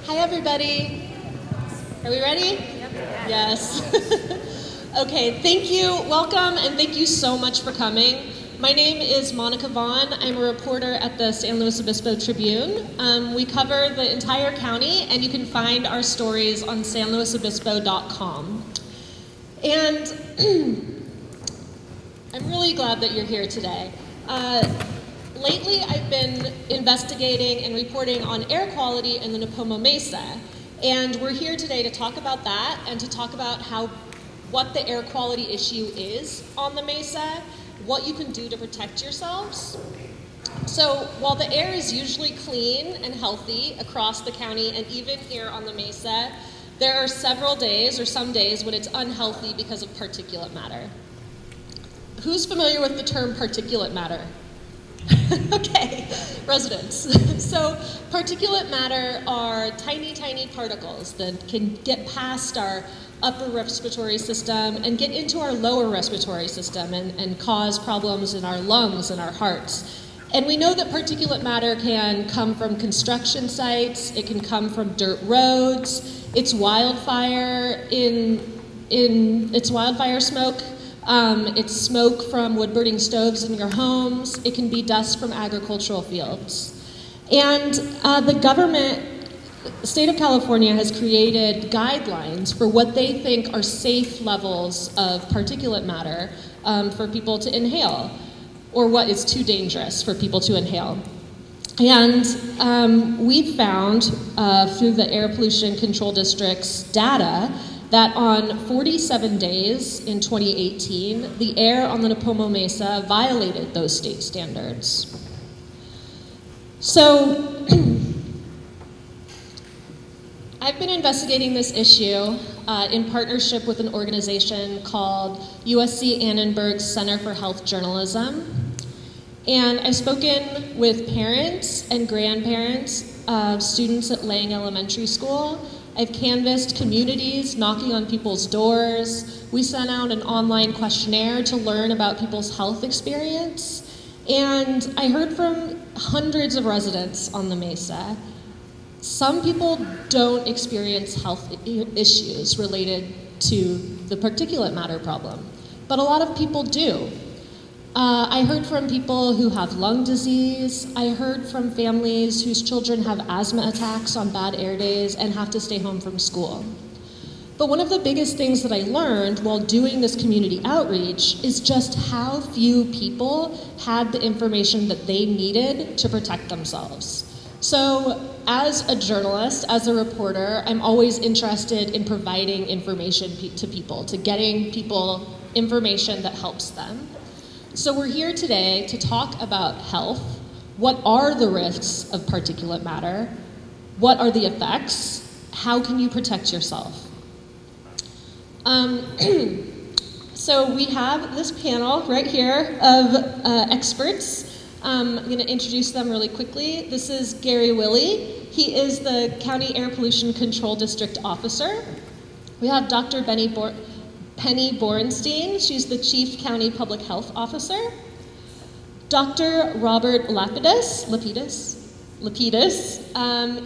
Hi, everybody. Are we ready? Yes. Okay, thank you, welcome, and thank you so much for coming. My name is Monica Vaughn. I'm a reporter at the San Luis Obispo Tribune. We cover the entire county, and you can find our stories on sanluisobispo.com. And I'm really glad that you're here today. Lately, I've been investigating and reporting on air quality in the Nipomo Mesa, and we're here today to talk about that and to talk about what the air quality issue is on the Mesa, what you can do to protect yourselves. So while the air is usually clean and healthy across the county and even here on the Mesa, there are several days or some days when it's unhealthy because of particulate matter. Who's familiar with the term particulate matter? Okay, residents. So particulate matter are tiny, tiny particles that can get past our upper respiratory system and get into our lower respiratory system and cause problems in our lungs and our hearts. And we know that particulate matter can come from construction sites, it can come from dirt roads, it's wildfire it's wildfire smoke. It's smoke from wood-burning stoves in your homes. It can be dust from agricultural fields. And the state of California has created guidelines for what they think are safe levels of particulate matter for people to inhale, or what is too dangerous for people to inhale. And we found through the Air Pollution Control District's data that on 47 days in 2018, the air on the Nipomo Mesa violated those state standards. So I've been investigating this issue in partnership with an organization called USC Annenberg's Center for Health Journalism. And I've spoken with parents and grandparents of students at Lang Elementary School. I've canvassed communities, knocking on people's doors. We sent out an online questionnaire to learn about people's health experience. And I heard from hundreds of residents on the Mesa. Some people don't experience health issues related to the particulate matter problem, but a lot of people do. I heard from people who have lung disease. I heard from families whose children have asthma attacks on bad air days and have to stay home from school. But one of the biggest things that I learned while doing this community outreach is just how few people had the information that they needed to protect themselves. So as a journalist, as a reporter, I'm always interested in providing information to people, to getting people information that helps them. So we're here today to talk about health. What are the risks of particulate matter? What are the effects? How can you protect yourself? So we have this panel right here of experts. I'm going to introduce them really quickly. This is Gary Willey. He is the County Air Pollution Control District Officer. We have Dr. Penny Borenstein, she's the Chief County Public Health Officer. Dr. Robert Lapidus,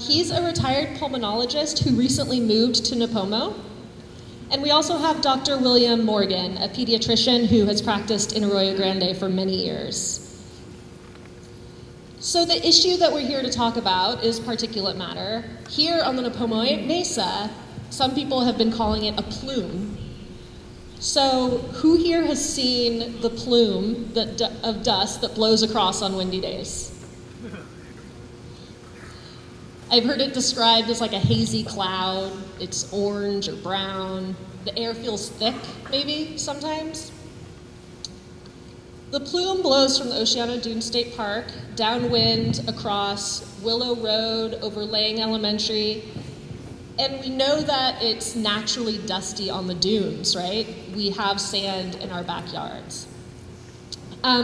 he's a retired pulmonologist who recently moved to Nipomo. And we also have Dr. William Morgan, a pediatrician who has practiced in Arroyo Grande for many years. So the issue that we're here to talk about is particulate matter. Here on the Nipomo Mesa, some people have been calling it a plume. So who here has seen the plume of dust that blows across on windy days? I've heard it described as like a hazy cloud. It's orange or brown. The air feels thick, maybe, sometimes. The plume blows from the Oceano Dune State Park, downwind across Willow Road, over Lang Elementary. And we know that it's naturally dusty on the dunes, right? We have sand in our backyards.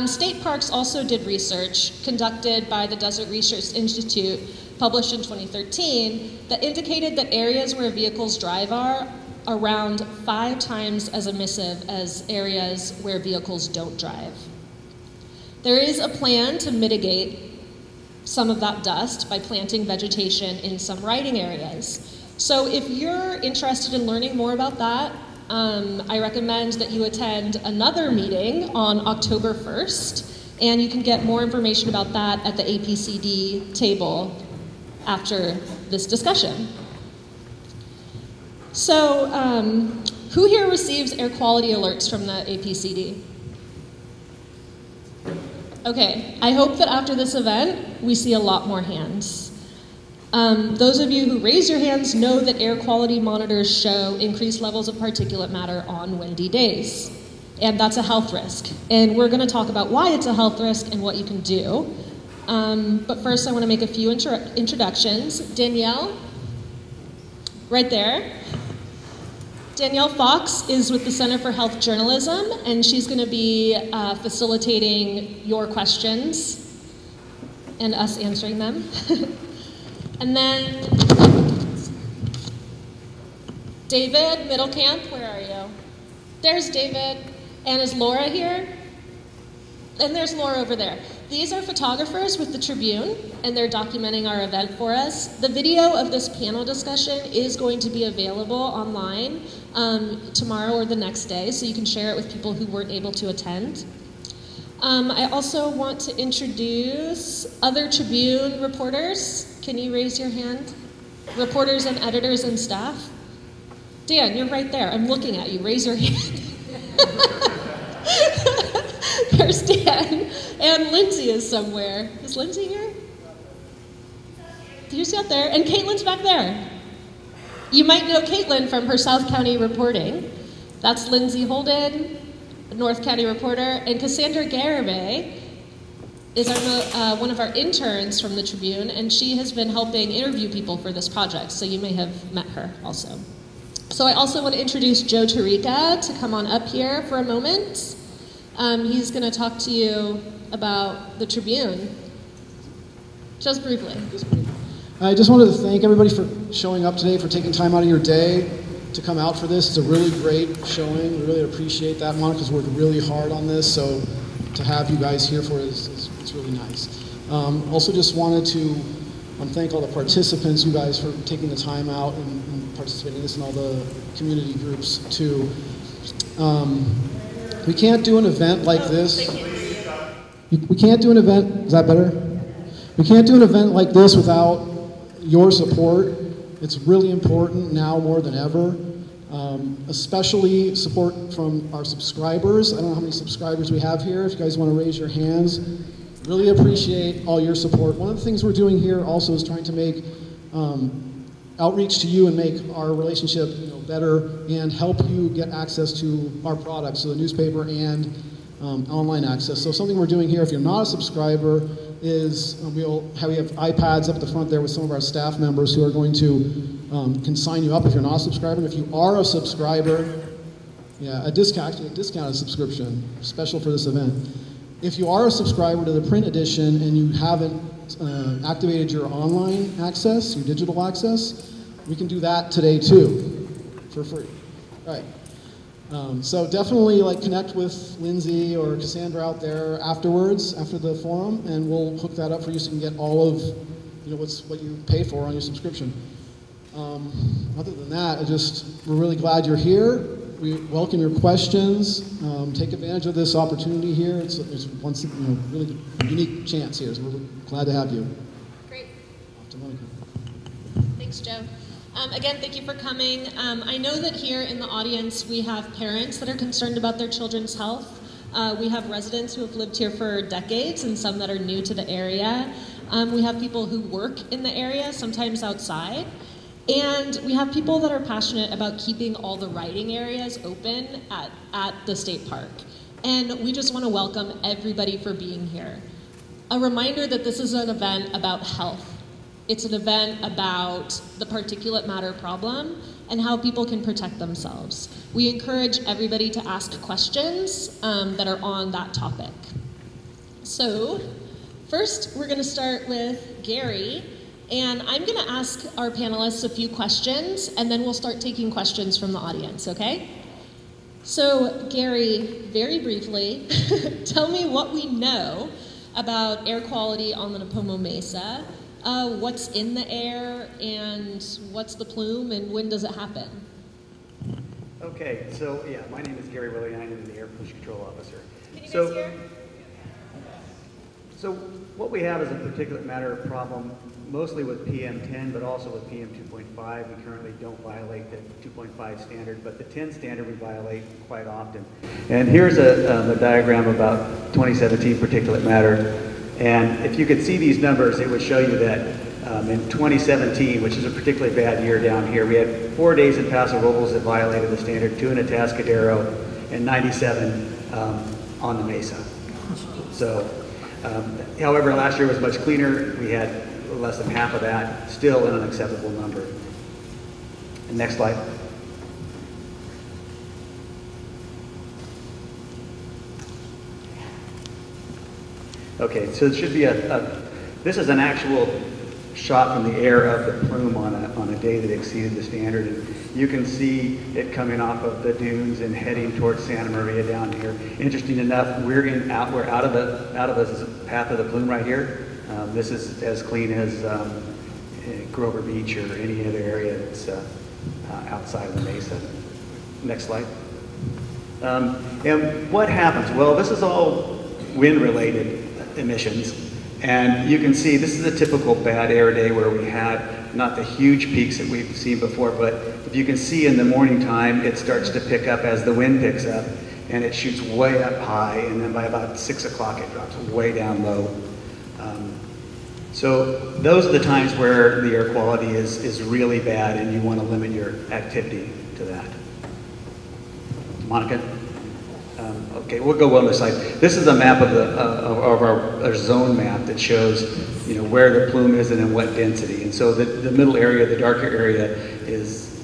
State parks also did research conducted by the Desert Research Institute, published in 2013, that indicated that areas where vehicles drive are around 5 times as emissive as areas where vehicles don't drive. There is a plan to mitigate some of that dust by planting vegetation in some riding areas. So if you're interested in learning more about that, I recommend that you attend another meeting on October 1st, and you can get more information about that at the APCD table after this discussion. So, who here receives air quality alerts from the APCD? Okay, I hope that after this event, we see a lot more hands. Those of you who raise your hands know that air quality monitors show increased levels of particulate matter on windy days. And that's a health risk. And we're going to talk about why it's a health risk and what you can do. But first, I want to make a few introductions. Danielle, right there. Danielle Fox is with the Center for Health Journalism, and she's going to be facilitating your questions and us answering them. And then David Middlecamp, where are you? There's David. And is Laura here? And there's Laura over there. These are photographers with the Tribune, and they're documenting our event for us. The video of this panel discussion is going to be available online tomorrow or the next day, so you can share it with people who weren't able to attend. I also want to introduce other Tribune reporters. Can you raise your hand? Reporters and editors and staff. Dan, you're right there. I'm looking at you. Raise your hand. There's Dan. And Lindsay is somewhere. Is Lindsay here? She's out there. And Caitlin's back there. You might know Caitlin from her South County reporting. That's Lindsay Holden, North County reporter. And Cassandra Garibay is one of our interns from the Tribune, and she has been helping interview people for this project, so you may have met her also. So I also want to introduce Joe Tarica to come on up here for a moment. He's going to talk to you about the Tribune. Just briefly. I just wanted to thank everybody for showing up today, for taking time out of your day to come out for this. It's a really great showing. We really appreciate that. Monica's worked really hard on this, so to have you guys here for it it's really nice. Also just wanted to thank all the participants, you guys, for taking the time out and participating in this, and all the community groups too. We can't do an event like this. We can't do an event, is that better? We can't do an event like this without your support. It's really important now more than ever. Especially support from our subscribers. I don't know how many subscribers we have here. If you guys want to raise your hands, really appreciate all your support. One of the things we're doing here also is trying to make outreach to you and make our relationship better and help you get access to our products, so the newspaper and online access. So something we're doing here, if you're not a subscriber, is we have iPads up at the front there with some of our staff members who are going to can sign you up if you're not a subscriber. And if you are a subscriber, yeah, a discounted subscription, special for this event. If you are a subscriber to the print edition and you haven't activated your online access, your digital access, we can do that today too, for free. All right. So definitely connect with Lindsay or Cassandra out there afterwards, after the forum, and we'll hook that up for you so you can get all of what you pay for on your subscription. Other than that, we're really glad you're here. We welcome your questions. Take advantage of this opportunity here. It's once really unique chance here, so we're glad to have you. Great. Thanks, Joe. Again, thank you for coming. I know that here in the audience we have parents that are concerned about their children's health. We have residents who have lived here for decades and some that are new to the area. We have people who work in the area, sometimes outside. And we have people that are passionate about keeping all the riding areas open at the state park. And we just want to welcome everybody for being here. A reminder that this is an event about health. It's an event about the particulate matter problem and how people can protect themselves. We encourage everybody to ask questions that are on that topic. So first, we're going to start with Gary. And I'm going to ask our panelists a few questions, and then we'll start taking questions from the audience, okay? So, Gary, very briefly, tell me what we know about air quality on the Nipomo Mesa. What's in the air, and what's the plume, and when does it happen? Okay, so yeah, my name is Gary Willie, and I'm the Air Pollution Control Officer. Can you guys hear? So what we have is a particulate matter problem, mostly with PM10, but also with PM2.5. We currently don't violate the 2.5 standard, but the 10 standard we violate quite often. And here's a diagram about 2017 particulate matter. And if you could see these numbers, it would show you that in 2017, which is a particularly bad year down here, we had 4 days in Paso Robles that violated the standard, 2 in Atascadero, and 97 on the Mesa. So, however, last year was much cleaner. We had less than half of that, still an unacceptable number. And next slide. Okay, so it should be this is an actual shot from the air of the plume on a day that exceeded the standard. And you can see it coming off of the dunes and heading towards Santa Maria down here. Interesting enough, we're out of the path of the plume right here. This is as clean as Grover Beach or any other area that's outside of the Mesa. Next slide. And what happens? Well, this is all wind-related emissions. And you can see this is a typical bad air day where we had not the huge peaks that we've seen before, but if you can see in the morning time, it starts to pick up as the wind picks up, and it shoots way up high, and then by about 6 o'clock it drops way down low. So those are the times where the air quality is really bad, and you want to limit your activity to that. Monica? Okay, we'll go on this side. This is a map of our zone map that shows, you know, where the plume is and in what density. And so the middle area, the darker area, is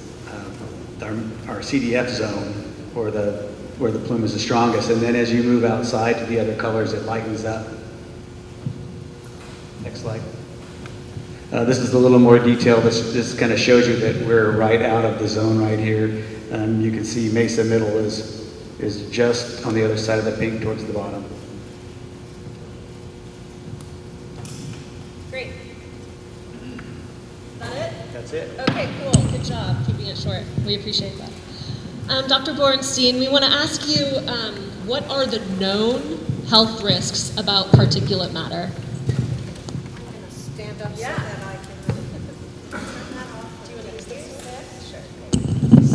our CDF zone, or where the plume is the strongest. And then as you move outside to the other colors, it lightens up. Next slide. This is a little more detail. This kind of shows you that we're right out of the zone right here. You can see Mesa Middle is just on the other side of the pink towards the bottom. Great. Is that it? That's it. Okay, cool. Good job keeping it short. We appreciate that. Dr. Borenstein, we want to ask you, what are the known health risks about particulate matter? I'm going to stand up so that I can turn that off. Do you want to use this? Sure.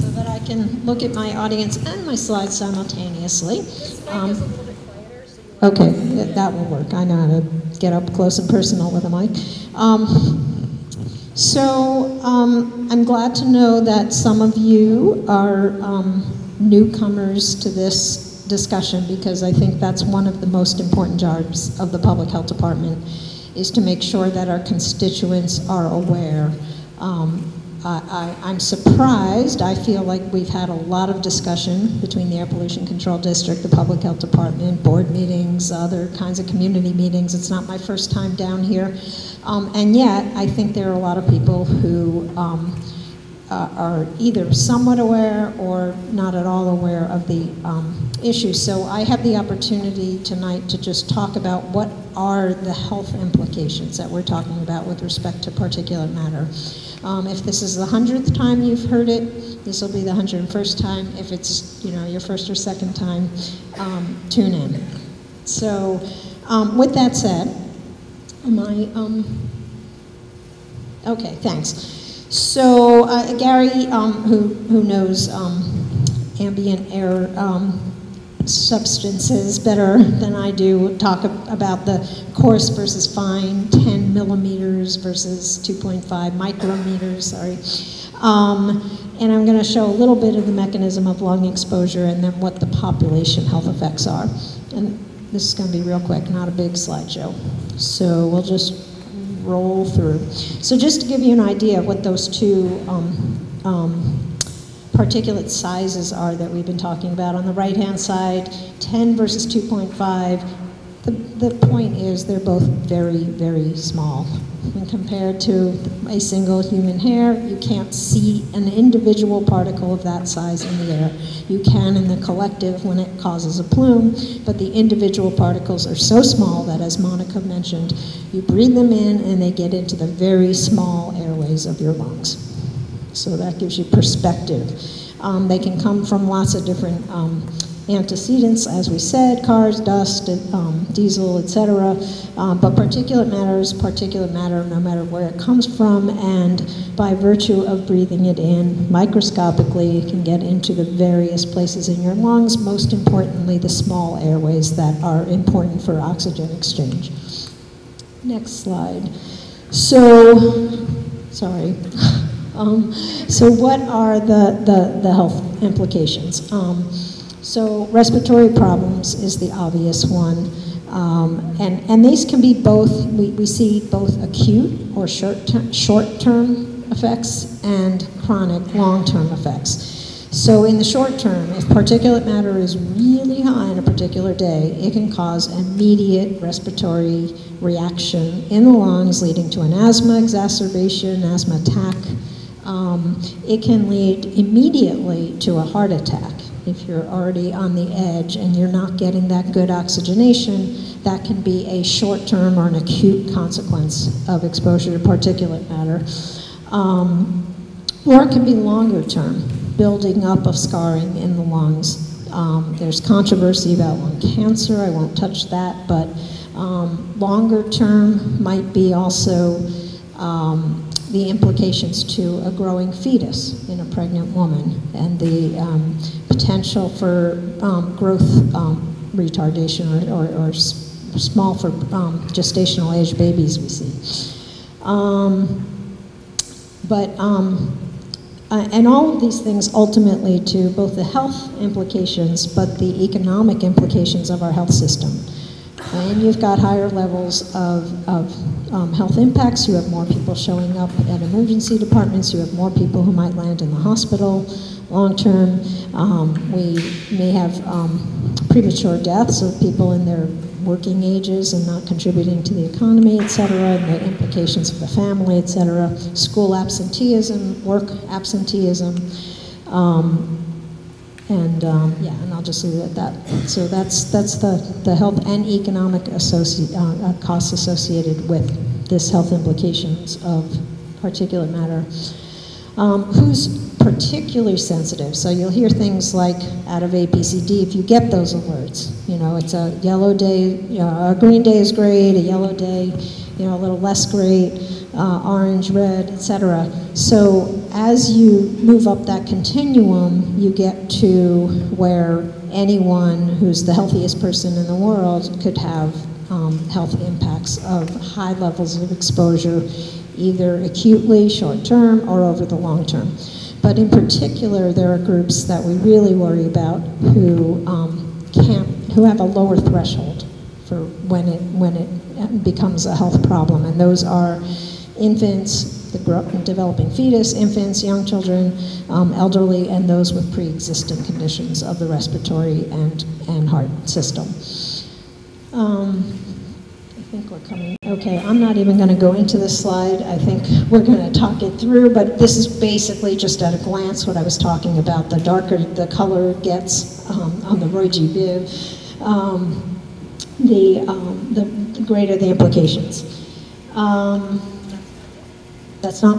So that I can look at my audience and my slides simultaneously. This mic is a little bit quieter, so you okay, that will work. I know how to get up close and personal with a mic. I'm glad to know that some of you are newcomers to this discussion, because I think that's one of the most important jobs of the Public Health Department, is to make sure that our constituents are aware. I'm surprised. I feel like we've had a lot of discussion between the Air Pollution Control District, the Public Health Department, board meetings, other kinds of community meetings. It's not my first time down here. And yet, I think there are a lot of people who are either somewhat aware or not at all aware of the issue. So I have the opportunity tonight to just talk about what are the health implications that we're talking about with respect to particulate matter. If this is the 100th time you've heard it, this will be the 101st time. If it's, you know, your first or second time, tune in. So with that said, okay, thanks. So Gary, who knows ambient air substances better than I do, talk about the coarse versus fine, 10 millimeters versus 2.5 micrometers, sorry. And I'm going to show a little bit of the mechanism of lung exposure and then what the population health effects are. And this is going to be real quick, not a big slideshow. So we'll just roll through. So just to give you an idea of what those two particulate sizes are that we've been talking about. On the right-hand side, 10 versus 2.5, The point is they're both very, very small. When compared to a single human hair, you can't see an individual particle of that size in the air. You can in the collective when it causes a plume, but the individual particles are so small that, as Monica mentioned, you breathe them in and they get into the very small airways of your lungs. So that gives you perspective. They can come from lots of different antecedents, as we said, cars, dust, diesel, etc. But particulate matter is particulate matter no matter where it comes from, and by virtue of breathing it in microscopically, it can get into the various places in your lungs, most importantly the small airways that are important for oxygen exchange. Next slide. So, sorry. So what are the health implications? So respiratory problems is the obvious one, and these can be both, we see both acute or short-term effects and chronic long-term effects. So in the short term, if particulate matter is really high on a particular day, it can cause immediate respiratory reaction in the lungs, leading to an asthma exacerbation, asthma attack. It can lead immediately to a heart attack. If you're already on the edge and you're not getting that good oxygenation, that can be a short-term or an acute consequence of exposure to particulate matter. Or it can be longer-term, building up of scarring in the lungs. There's controversy about lung cancer, I won't touch that, but longer-term might be also the implications to a growing fetus in a pregnant woman, and the potential for growth retardation or small for gestational age babies we see. And all of these things ultimately to both the health implications but the economic implications of our health system. And you've got higher levels of health impacts. You have more people showing up at emergency departments. You have more people who might land in the hospital long term. We may have premature deaths of people in their working ages and not contributing to the economy, et cetera, and the implications for the family, et cetera. School absenteeism, work absenteeism. And I'll just leave it at that. So that's the health and economic costs associated with this health implications of particulate matter. Who's particularly sensitive? So you'll hear things like out of APCD, if you get those alerts, it's a yellow day, a green day is great, a yellow day, a little less great, orange, red, etc. So as you move up that continuum, you get to where anyone who's the healthiest person in the world could have health impacts of high levels of exposure, either acutely, short term, or over the long term. But in particular, there are groups that we really worry about who have a lower threshold for when it becomes a health problem, and those are infants, the developing fetus, infants, young children, elderly, and those with pre-existing conditions of the respiratory and heart system. I think we're coming. Okay, I'm not even going to go into this slide. I think we're going to talk it through, but this is basically just at a glance what I was talking about. The darker the color gets on the Roy G. Biv, the greater the implications. That's not,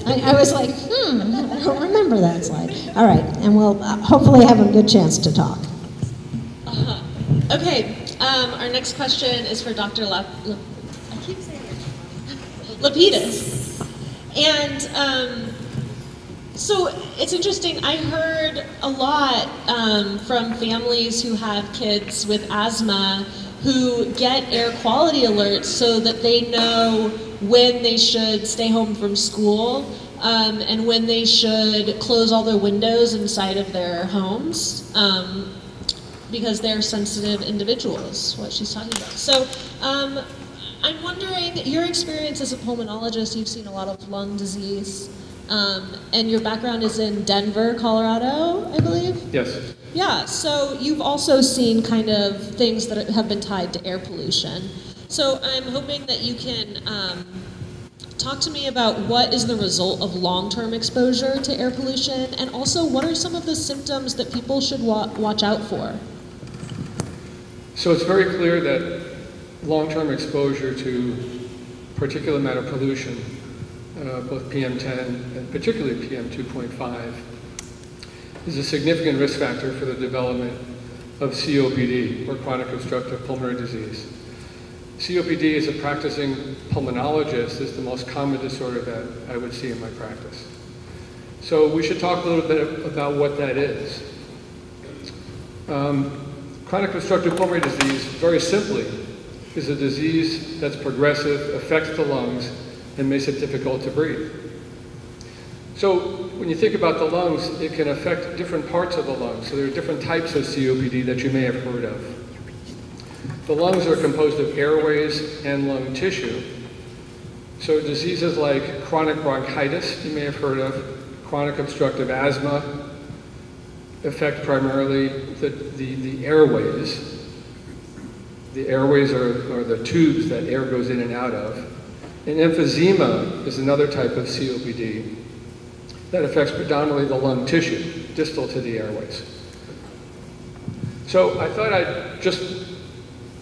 I was like, I don't remember that slide. All right, and we'll hopefully have a good chance to talk. Okay, our next question is for Dr. I keep saying it. Lapidus. And so it's interesting, I heard a lot from families who have kids with asthma who get air quality alerts so that they know when they should stay home from school and when they should close all their windows inside of their homes because they're sensitive individuals, what she's talking about. So I'm wondering, your experience as a pulmonologist, you've seen a lot of lung disease. And your background is in Denver, Colorado, I believe? Yes. Yeah, so you've also seen kind of things that have been tied to air pollution. So I'm hoping that you can talk to me about what is the result of long-term exposure to air pollution, and also what are some of the symptoms that people should watch out for? So it's very clear that long-term exposure to particulate matter pollution, both PM10 and particularly PM2.5, is a significant risk factor for the development of COPD, or chronic obstructive pulmonary disease. COPD, as a practicing pulmonologist, is the most common disorder that I would see in my practice. So we should talk a little bit about what that is. Chronic obstructive pulmonary disease, very simply, is a disease that's progressive, affects the lungs, and makes it difficult to breathe. So when you think about the lungs, it can affect different parts of the lungs. So there are different types of COPD that you may have heard of. The lungs are composed of airways and lung tissue. So diseases like chronic bronchitis, you may have heard of, chronic obstructive asthma, affect primarily the airways. The airways are the tubes that air goes in and out of. And emphysema is another type of COPD that affects predominantly the lung tissue, distal to the airways. So I thought I'd just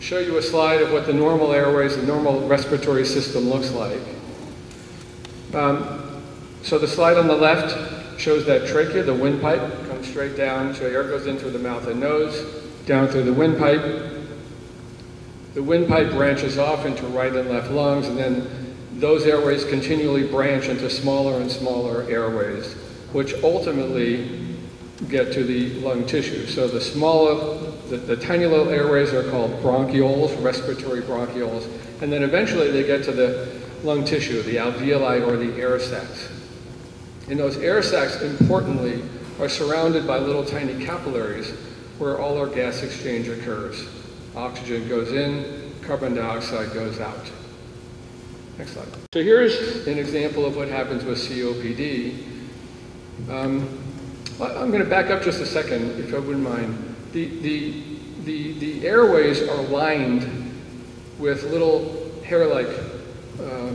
show you a slide of what the normal airways, the normal respiratory system looks like. So the slide on the left shows that trachea, the windpipe, comes straight down, so air goes in through the mouth and nose, down through the windpipe. The windpipe branches off into right and left lungs, and then those airways continually branch into smaller and smaller airways, which ultimately get to the lung tissue. So the smaller, the tiny little airways are called bronchioles, respiratory bronchioles, and then eventually they get to the lung tissue, the alveoli or the air sacs. And those air sacs, importantly, are surrounded by little tiny capillaries where all our gas exchange occurs. Oxygen goes in, carbon dioxide goes out. Next slide. So here's an example of what happens with COPD. I'm going to back up just a second, if I wouldn't mind. The airways are lined with little hair-like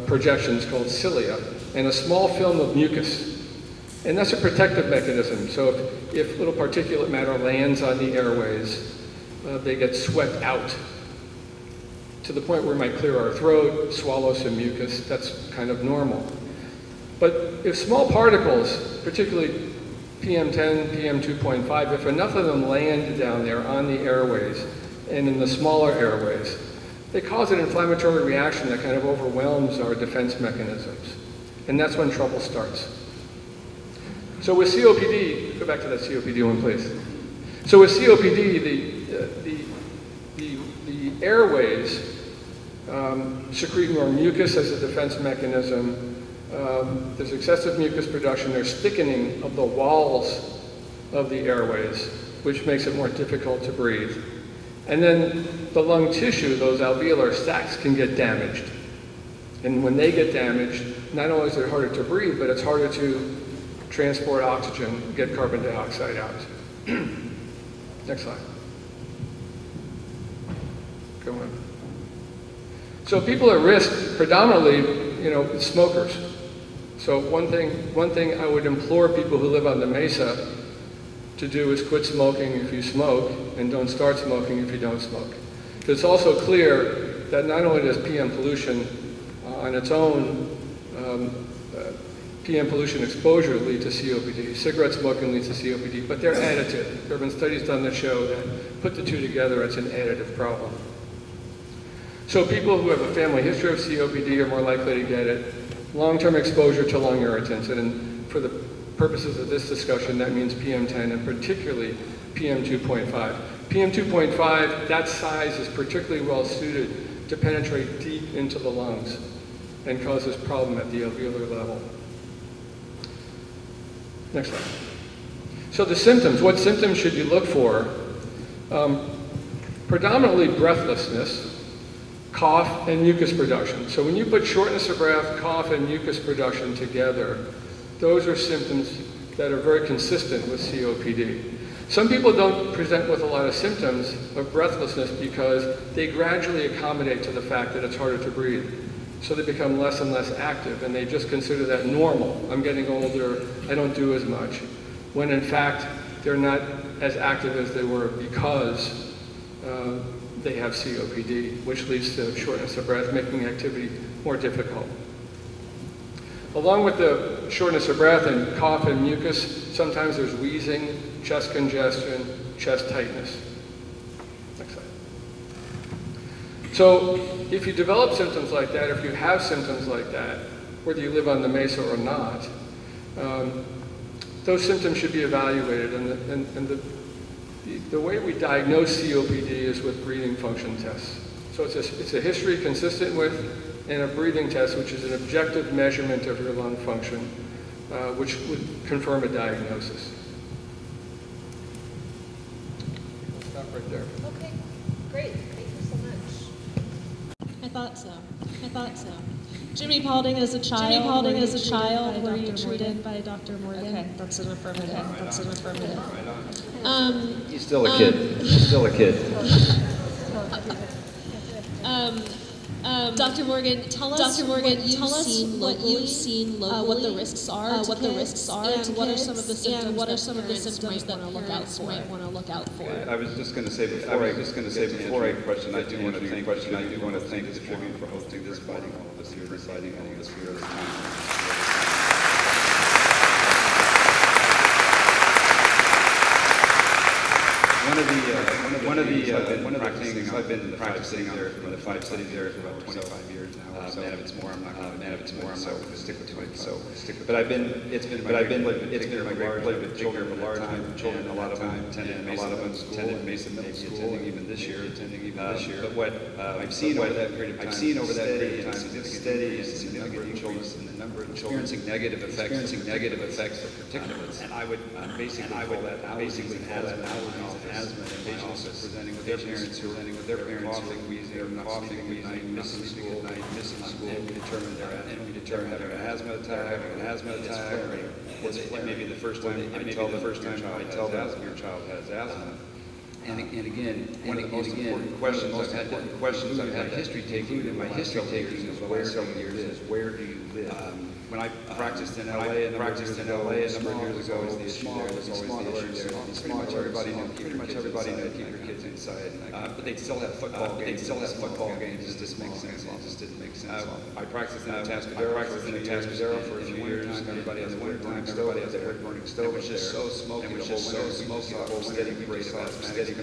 projections called cilia and a small film of mucus. And that's a protective mechanism. So if little particulate matter lands on the airways, they get swept out to the point where it might clear our throat, swallow some mucus. That's kind of normal. But if small particles, particularly PM10, PM2.5, if enough of them land down there on the airways and in the smaller airways, they cause an inflammatory reaction that kind of overwhelms our defense mechanisms. And that's when trouble starts. So with COPD, go back to that COPD one, please. So with COPD, the airways secrete more mucus as a defense mechanism. There's excessive mucus production. There's thickening of the walls of the airways, which makes it more difficult to breathe. And then the lung tissue, those alveolar sacs, can get damaged. And when they get damaged, not only is it harder to breathe, but it's harder to transport oxygen, get carbon dioxide out. Next slide. Go on. So people at risk, predominantly, smokers. So one thing I would implore people who live on the Mesa to do is quit smoking if you smoke, and don't start smoking if you don't smoke. It's also clear that not only does PM pollution on its own, PM pollution exposure lead to COPD, cigarette smoking leads to COPD, but they're additive. There have been studies done that show that put the two together, it's an additive problem. So people who have a family history of COPD are more likely to get it. Long-term exposure to lung irritants, and for the purposes of this discussion, that means PM10 and particularly PM2.5. PM2.5, that size is particularly well suited to penetrate deep into the lungs and causes problem at the alveolar level. Next slide. So the symptoms, what symptoms should you look for? Predominantly breathlessness, cough, and mucus production. So when you put shortness of breath, cough, and mucus production together, those are symptoms that are very consistent with COPD. Some people don't present with a lot of symptoms of breathlessness because they gradually accommodate to the fact that it's harder to breathe. So they become less and less active, and they just consider that normal. I'm getting older, I don't do as much. When in fact, they're not as active as they were because they have COPD, which leads to shortness of breath, making activity more difficult. Along with the shortness of breath and cough and mucus, sometimes there's wheezing, chest congestion, chest tightness. Next slide. So if you develop symptoms like that, if you have symptoms like that, whether you live on the Mesa or not, those symptoms should be evaluated. And the way we diagnose COPD is with breathing function tests. So it's a history consistent with and a breathing test, which is an objective measurement of your lung function, which would confirm a diagnosis. I'll stop right there. Okay, great. Thank you so much. I thought so. Jimmy Paulding as a child. Were you treated by Dr. Morgan? Okay, that's an affirmative. He's still a kid. Dr. Morgan, tell us what you've seen locally, what the risks are, and what are some of the symptoms that parents might want to look out for. I was just going to say before I question, I do want to thank the Tribune for hosting this, deciding all of this here this time. One of the things I've been practicing there in the 5 cities there for about 25 years now. Man, if it's more, I'm not going to stick to it. But it's been my great pleasure with children for large children. A lot of them attended Mesa Middle School, even this year. But what I've seen over that period of time, is steady and significant increase in the number of children experiencing negative effects of particulates. And I would basically call that asthma, and patients presenting with their parents, coughing, wheezing, not sleeping at night, missing school, and we determine their asthma attack, maybe the first time I tell them your child has asthma. And again, one of the most important questions I've had history taking in my history taking over the last several years is where do you live? When I practiced in LA a number of years ago, is the issue there. There's always the issue there. Pretty much everybody knew keep your kids inside. But they'd still have football games. It just didn't make sense. I practiced in Atascadero for a few years. Everybody has a wood-burning stove. It was just so smoky. Steady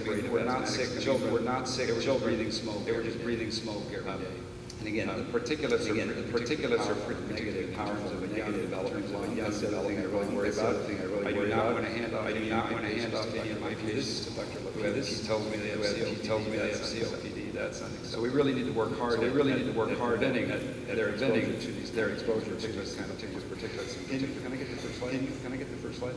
breathing. We're not sick children. Breathing smoke. They were just breathing smoke every day. And again, the particulates are pretty negative in terms of a negative development. That's the other thing I really worry about. I do not want to hand off any of my patients to Dr. Lopez. He tells me they have COPD. That's something. So we really need to work hard. Preventing their exposure to this kind of particulates. Can I get the first slide?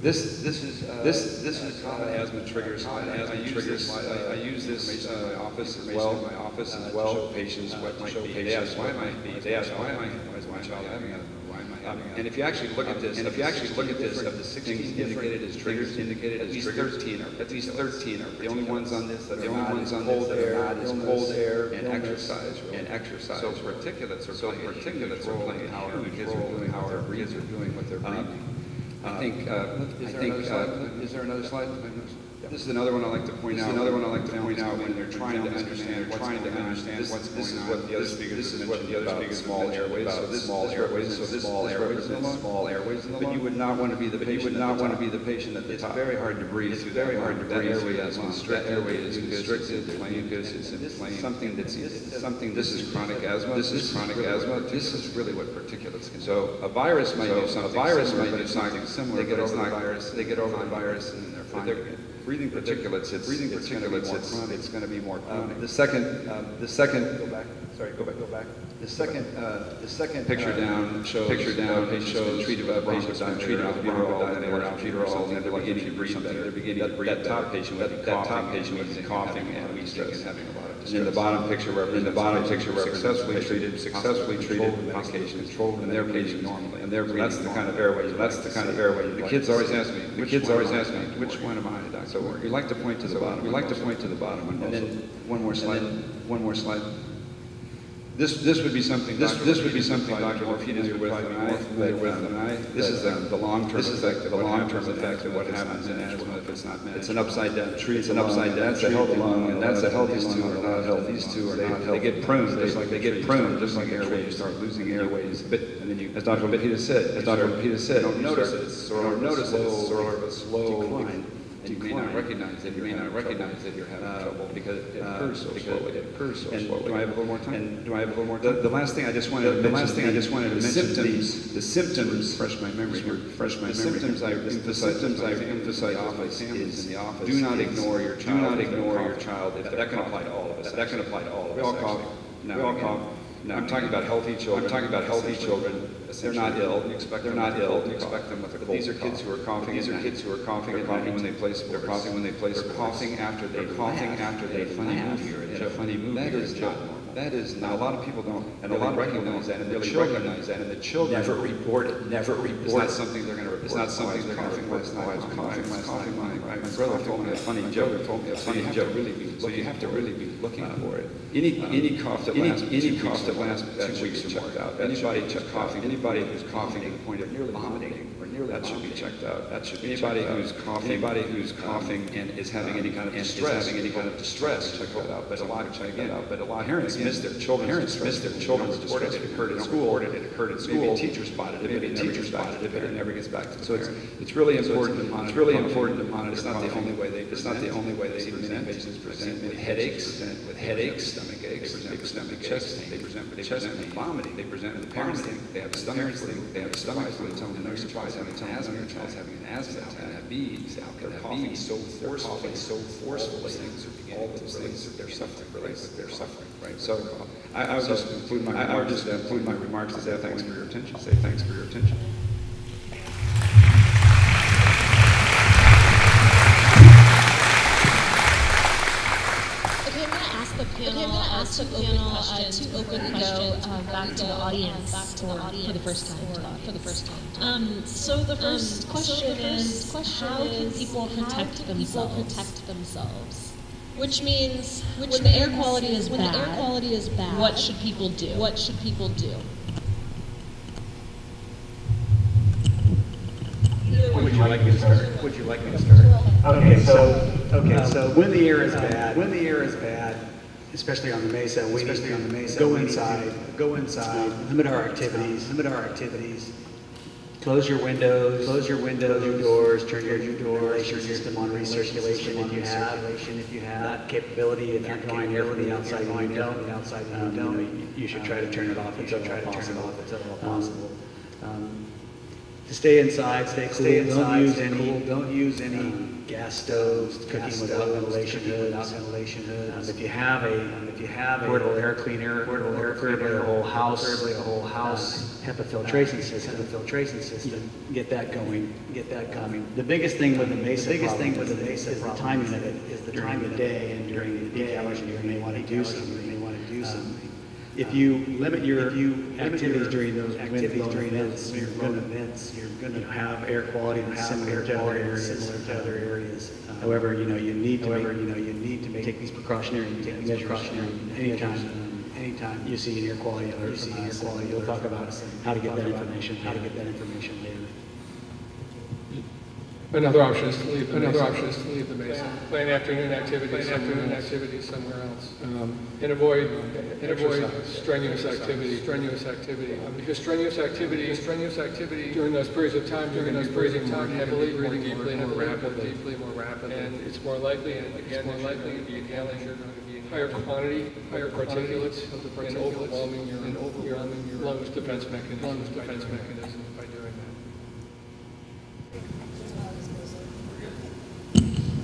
This is common asthma triggers. I use this in my office as well. To show patients what might be. They ask why is my child having asthma? And if you actually look at this, of the 16 indicated as triggers, at least 13 are. The only ones on this that are not is cold air and exercise. So particulates are playing how our kids are doing, how our breeds are doing, what they're breathing. Is there another slide? This is another one I like to point out. When they're trying to understand what's going on. This is what the other speakers mentioned small airways. So this small airways in the lung. But you would not want to be the patient at the top. It's very hard to breathe. That airway is constricted. The mucus is inflamed. This is chronic asthma. This is really what particulates can do. So a virus might do something similar. They get over the virus and then they're fine. Breathing particulates, it's going to be more chronic. The second, go back. The second picture down shows treated with bronchodilator, and they were alcohol, and they're beginning to breathe better. They're beginning to breathe better. That top patient was coughing and wheezing and having a lot of distress. And the bottom picture represents successfully treated with medication, controlled in their patient normally. And that's the kind of airway. The kids always ask me, which one am I, Doctor? So we like to point to the bottom. And then one more slide. This would be something Dr. Morfina is more familiar with than I. This is the long-term effect of what happens in asthma if it's not managed. It's an upside-down tree. That's a healthy lung, and that's a healthy. These two are not healthy. They get pruned, just like airways. You start losing airways. And then as Dr. Morfina said, you don't notice it. It's sort of a slow decline. And you may not recognize that you're having trouble because it occurs so slowly. Do I have a little more time? The last thing I just wanted to mention, the symptoms, refresh my memory. The symptoms I emphasize in the office do not ignore your child. That can apply to all of us. We all cough. No, I'm talking about healthy children. They're not ill. You expect them with a cold. These are kids who are coughing. They're coughing when they play sports. They're coughing after they laugh. A funny move. That is not normal. That is not. A lot of people don't, and a lot of recognize that, and the children never report it. It's not something they're going to report. It's not something they're going to report. I was coughing last night. My brother told me a funny joke. So you have to really be looking for it. Any cough that lasts 2 weeks or more out. Anybody who's coughing to the point of nearly vomiting, that should be checked out. Anybody who's coughing and is having any kind of distress, check that out. But a lot of parents miss their children. Report it occurred at school. Maybe a teacher spotted it, but it never gets back to the parent. It's really important to monitor. It's not the only way they present. Many patients present with headaches, stomach aches, they present with chest pain, they present with vomiting, they present with parents think they have a stomach flu, and they're surprised having an asthma, your child's having an asthma, and have beads, they're coughing so forcefully, all those things they're suffering, right? So I would just conclude my remarks to say thanks for your attention. I'm going to ask the panel to open questions back to the audience for the first time. So the first question is, how can people protect themselves? Which means when the air quality is bad, what should people do? Would you like me to start? Okay, so when the air is bad, especially on the Mesa, go inside, limit our activities, close your windows, your doors, turn your ventilation system on recirculation if you have that capability. If you're drawing air from the outside and you don't, you should try to turn it off if at all possible. To stay inside, stay cool. Don't use any gas stoves, cooking without ventilation hoods. If you have a portable air cleaner, preferably a whole house, HEPA filtration system, get that going. The biggest thing with the Mesa is the timing of it, during the day and during the peak hours. You may want to do something. If you limit your activities during those events, you're going to have air quality that's similar to other areas. However, you need to take these precautionary measures anytime you see an air quality alert from us. You'll talk about how to get that information later. Another option is to leave the Mesa. Plan afternoon activities somewhere else, and avoid strenuous activity. Because strenuous activity during those periods of time, you're going to be breathing more heavily, more deeply, more rapidly, and it's more likely, you're going to be inhaling higher quantity, higher particulates, and overwhelming your lungs' defense mechanism by doing that.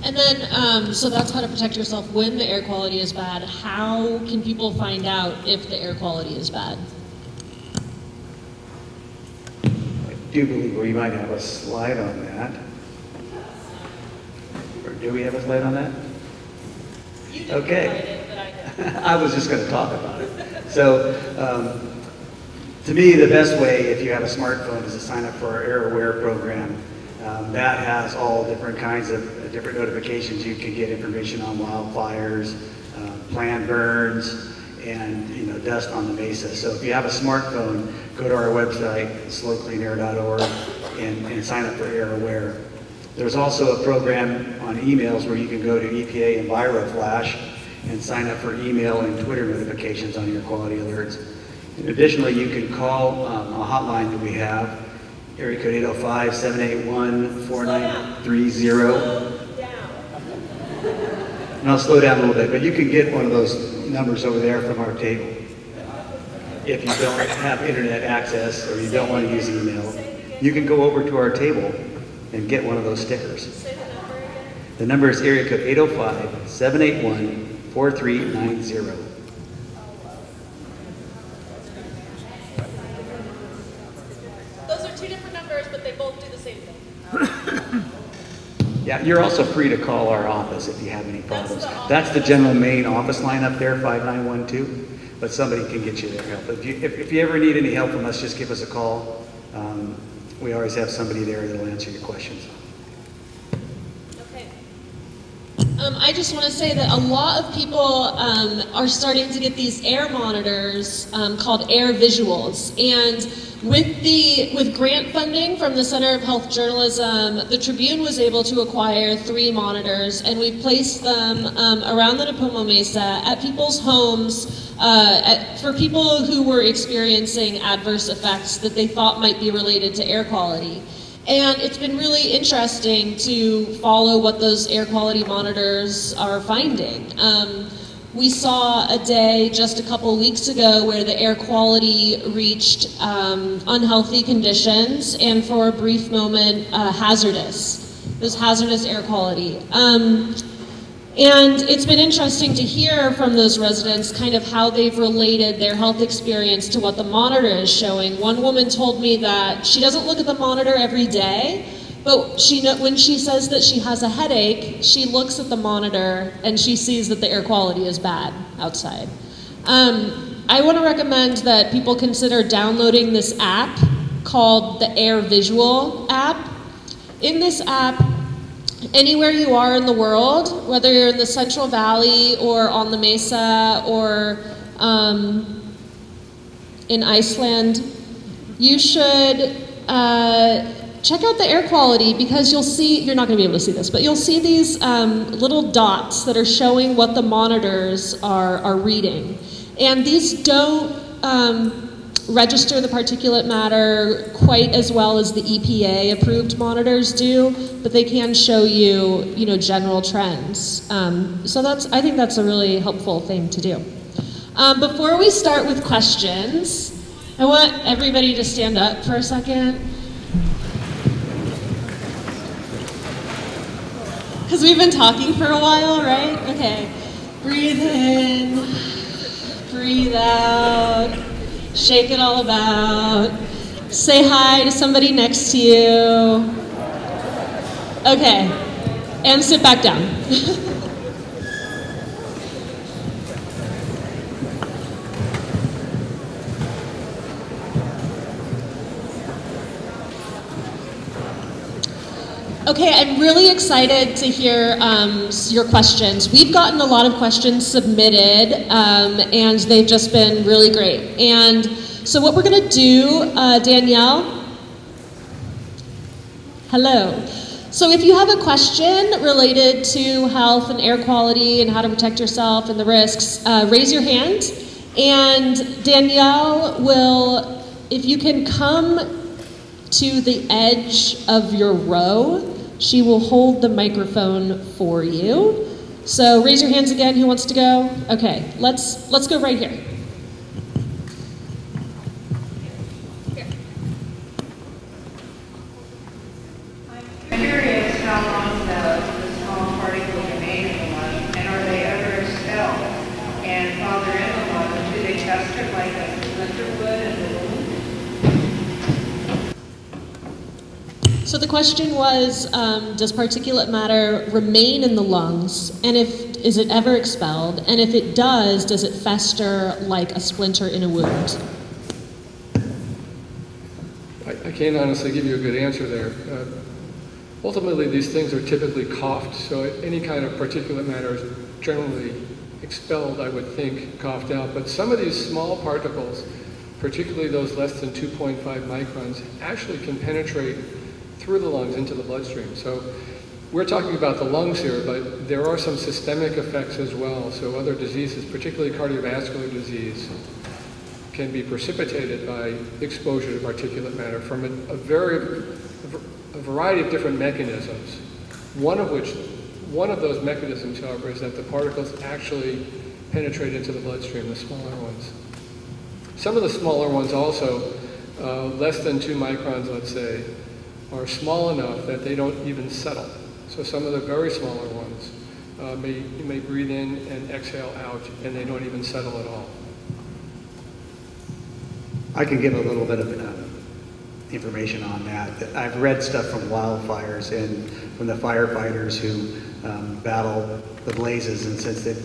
And then, so that's how to protect yourself when the air quality is bad. How can people find out if the air quality is bad? I do believe we might have a slide on that. Or do we have a slide on that? You didn't Okay. provide it, but I did. I was just going to talk about it. So, to me, the best way, if you have a smartphone, is to sign up for our Air Aware program. That has all different kinds of different notifications. You can get information on wildfires, planned burns, and dust on the mesa. So if you have a smartphone, go to our website, slowcleanair.org, and sign up for Air Aware. There's also a program on emails where you can go to EPA EnviroFlash and sign up for email and Twitter notifications on your quality alerts. And additionally, you can call a hotline that we have, area code 805-781-4930. And I'll slow down a little bit, but you can get one of those numbers over there from our table. If you don't have internet access or you don't want to use email, you can go over to our table and get one of those stickers. The number is area code 805-781-4390. Those are two different numbers, but they both do the same thing. Yeah, you're also free to call our office if you have any problems. That's the general main office line up there, 5912, but somebody can get you their help. If you ever need any help from us, just give us a call. We always have somebody there that'll answer your questions. Okay. I just want to say that a lot of people are starting to get these air monitors called AirVisuals, and with grant funding from the Center of Health Journalism, the Tribune was able to acquire 3 monitors, and we placed them around the Nipomo Mesa at people's homes for people who were experiencing adverse effects that they thought might be related to air quality. And it's been really interesting to follow what those air quality monitors are finding. We saw a day just a couple weeks ago where the air quality reached unhealthy conditions, and for a brief moment, hazardous. It was hazardous air quality. And it's been interesting to hear from those residents kind of how they've related their health experience to what the monitor is showing. One woman told me that she doesn't look at the monitor every day, but when she says that she has a headache, she looks at the monitor and she sees that the air quality is bad outside. I want to recommend that people consider downloading this app called the AirVisual app. In this app, anywhere you are in the world, whether you're in the Central Valley or on the Mesa or in Iceland, you should check out the air quality, because you'll see, you're not going to be able to see this, but you'll see these little dots that are showing what the monitors are reading. And these don't register the particulate matter quite as well as the EPA approved monitors do, but they can show you, general trends. So I think that's a really helpful thing to do. Before we start with questions, I want everybody to stand up for a second. Because we've been talking for a while, right? Okay. Breathe in, breathe out. Shake it all about. Say hi to somebody next to you. Okay, and sit back down. Okay, I'm really excited to hear your questions. We've gotten a lot of questions submitted, and they've just been really great. And so what we're going to do, Danielle, hello. So if you have a question related to health and air quality and how to protect yourself and the risks, raise your hand. And Danielle will, if you can come to the edge of your row, she will hold the microphone for you. So raise your hands again, who wants to go? Okay, let's go right here. I'm curious how long the small particulate So the question was, does particulate matter remain in the lungs, and is it ever expelled? And if it does it fester like a splinter in a wound? I can't honestly give you a good answer there. Ultimately, these things are typically coughed, so any kind of particulate matter is generally expelled, I would think, coughed out. But some of these small particles, particularly those less than 2.5 microns, actually can penetrate through the lungs into the bloodstream. So we're talking about the lungs here, but there are some systemic effects as well. So other diseases, particularly cardiovascular disease, can be precipitated by exposure to particulate matter from a variety of different mechanisms. One of those mechanisms, however, is that the particles actually penetrate into the bloodstream, the smaller ones. Some of the smaller ones also, less than 2 microns, let's say, are small enough that they don't even settle. So some of the very smaller ones, you may breathe in and exhale out, and they don't even settle at all. I can give a little bit of information on that. I've read stuff from wildfires and from the firefighters who battle the blazes, and since they've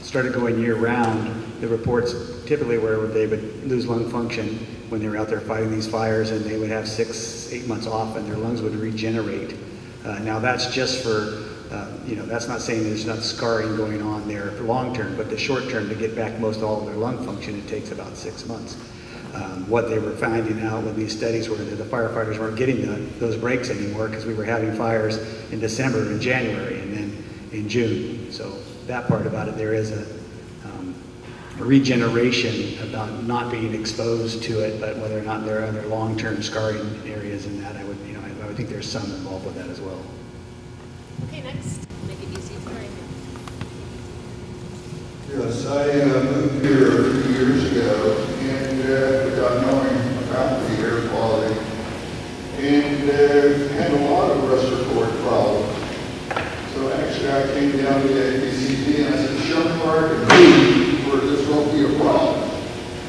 started going year-round, the reports typically were they would lose lung function when they were out there fighting these fires, and they would have 6-8 months off, and their lungs would regenerate. Now that's just for, that's not saying there's not scarring going on there for long-term, but the short-term, to get back most all of their lung function, it takes about 6 months. What they were finding out with these studies were that the firefighters weren't getting those breaks anymore because we were having fires in December and January and then in June. So that part about it, there is a regeneration about not being exposed to it, but whether or not there are other long-term scarring areas in that, I would think there's some involved with that as well. Okay, next. Make it easy. Sorry. Yes, I moved here a few years ago, and without knowing about the air quality, and had a lot of respiratory problems. So actually, I came down to the ABCD and I said, "Show me where I can move where this won't be a problem."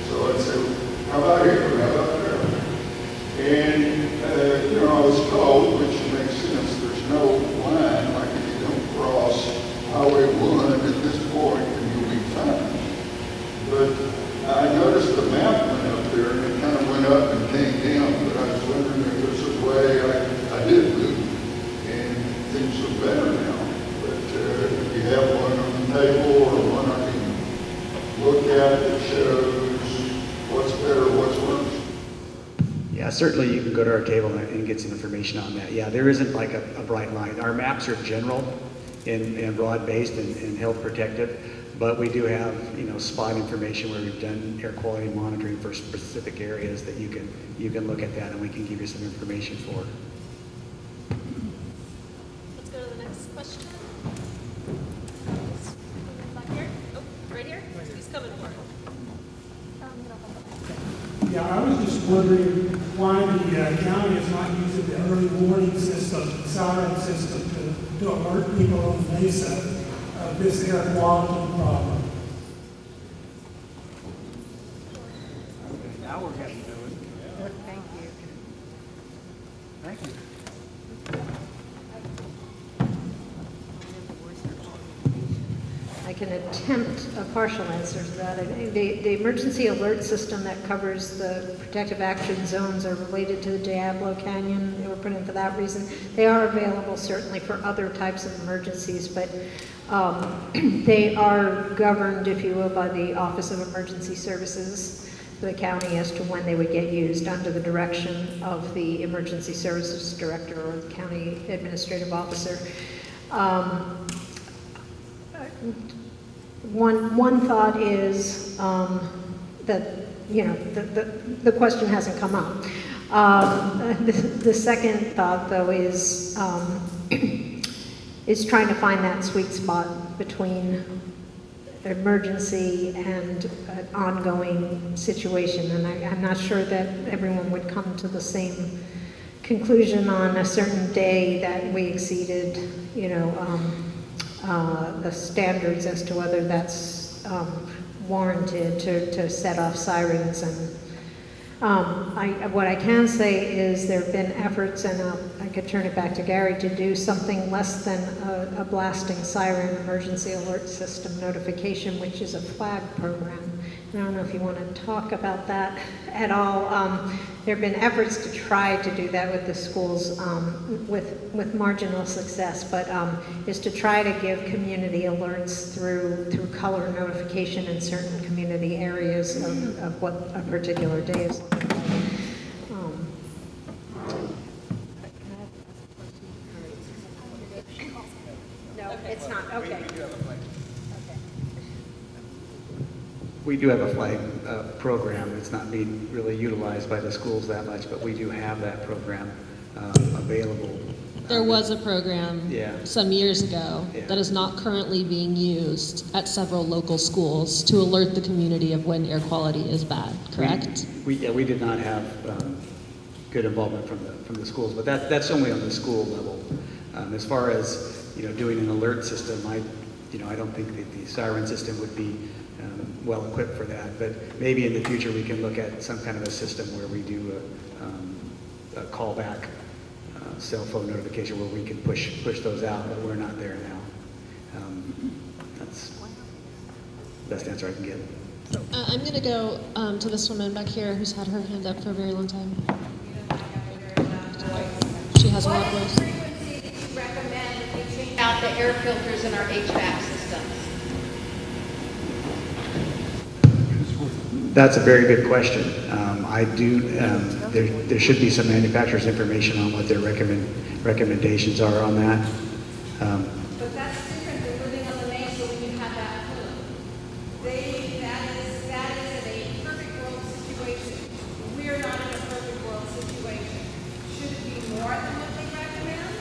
So I said, "How about here? How about there?" And I was told, which makes sense, there's no line, like if you don't cross Highway 1 at this point, but I noticed the map went up there, and it kind of went up and came down, but I was wondering if there's a way I did move, and things are better now. But if you have one on the table or one I can look at that shows what's better, what's worse. Yeah, certainly you can go to our table and get some information on that. Yeah, there isn't like a bright line. Our maps are general and broad-based and health protective. But we do have, spot information where we've done air quality monitoring for specific areas that you can look at that, and we can give you some information for. Let's go to the next question. Back here. Oh, right here. He's coming for it. Yeah, I was just wondering why the county is not using the early warning system, siren system, to alert people on Mesa of this air quality problem. Now we're getting to it. Thank you. Thank you. I can attempt a partial answer to that. I think the emergency alert system that covers the protective action zones are related to the Diablo Canyon. They were put in for that reason. They are available certainly for other types of emergencies, but they are governed, if you will, by the Office of Emergency Services for the county as to when they would get used under the direction of the Emergency Services Director or the County Administrative Officer. One thought is that, the question hasn't come up. The second thought, though, is trying to find that sweet spot between emergency and an ongoing situation. And I'm not sure that everyone would come to the same conclusion on a certain day that we exceeded, the standards as to whether that's warranted to set off sirens and What I can say is there have been efforts, and I could turn it back to Gary, to do something less than a blasting siren emergency alert system notification, which is a flag program. And I don't know if you want to talk about that at all. There have been efforts to try to do that with the schools with marginal success, but is to try to give community alerts through color notification in certain community areas of what a particular day is looking like. No, it's not. Okay. We do have a flag program. It's not being really utilized by the schools that much, but we do have that program available. There was a program some years ago that is not currently being used at several local schools to alert the community of when air quality is bad, correct? We did not have good involvement from the schools, but that's only on the school level. As far as doing an alert system, I don't think that the siren system would be well equipped for that, but maybe in the future we can look at some kind of a system where we do a callback cell phone notification where we can push those out, but we're not there now. That's the best answer I can get. I'm going to go to this woman back here who's had her hand up for a very long time. She has a lot of voice. What frequency do you recommend that we change out the air filters in our HVAC systems? That's a very good question. There should be some manufacturer's information on what their recommendations are on that. But that's different than living on the Mesa when you have that plume. That is a perfect world situation. We're not in a perfect world situation. Should it be more than what they recommend?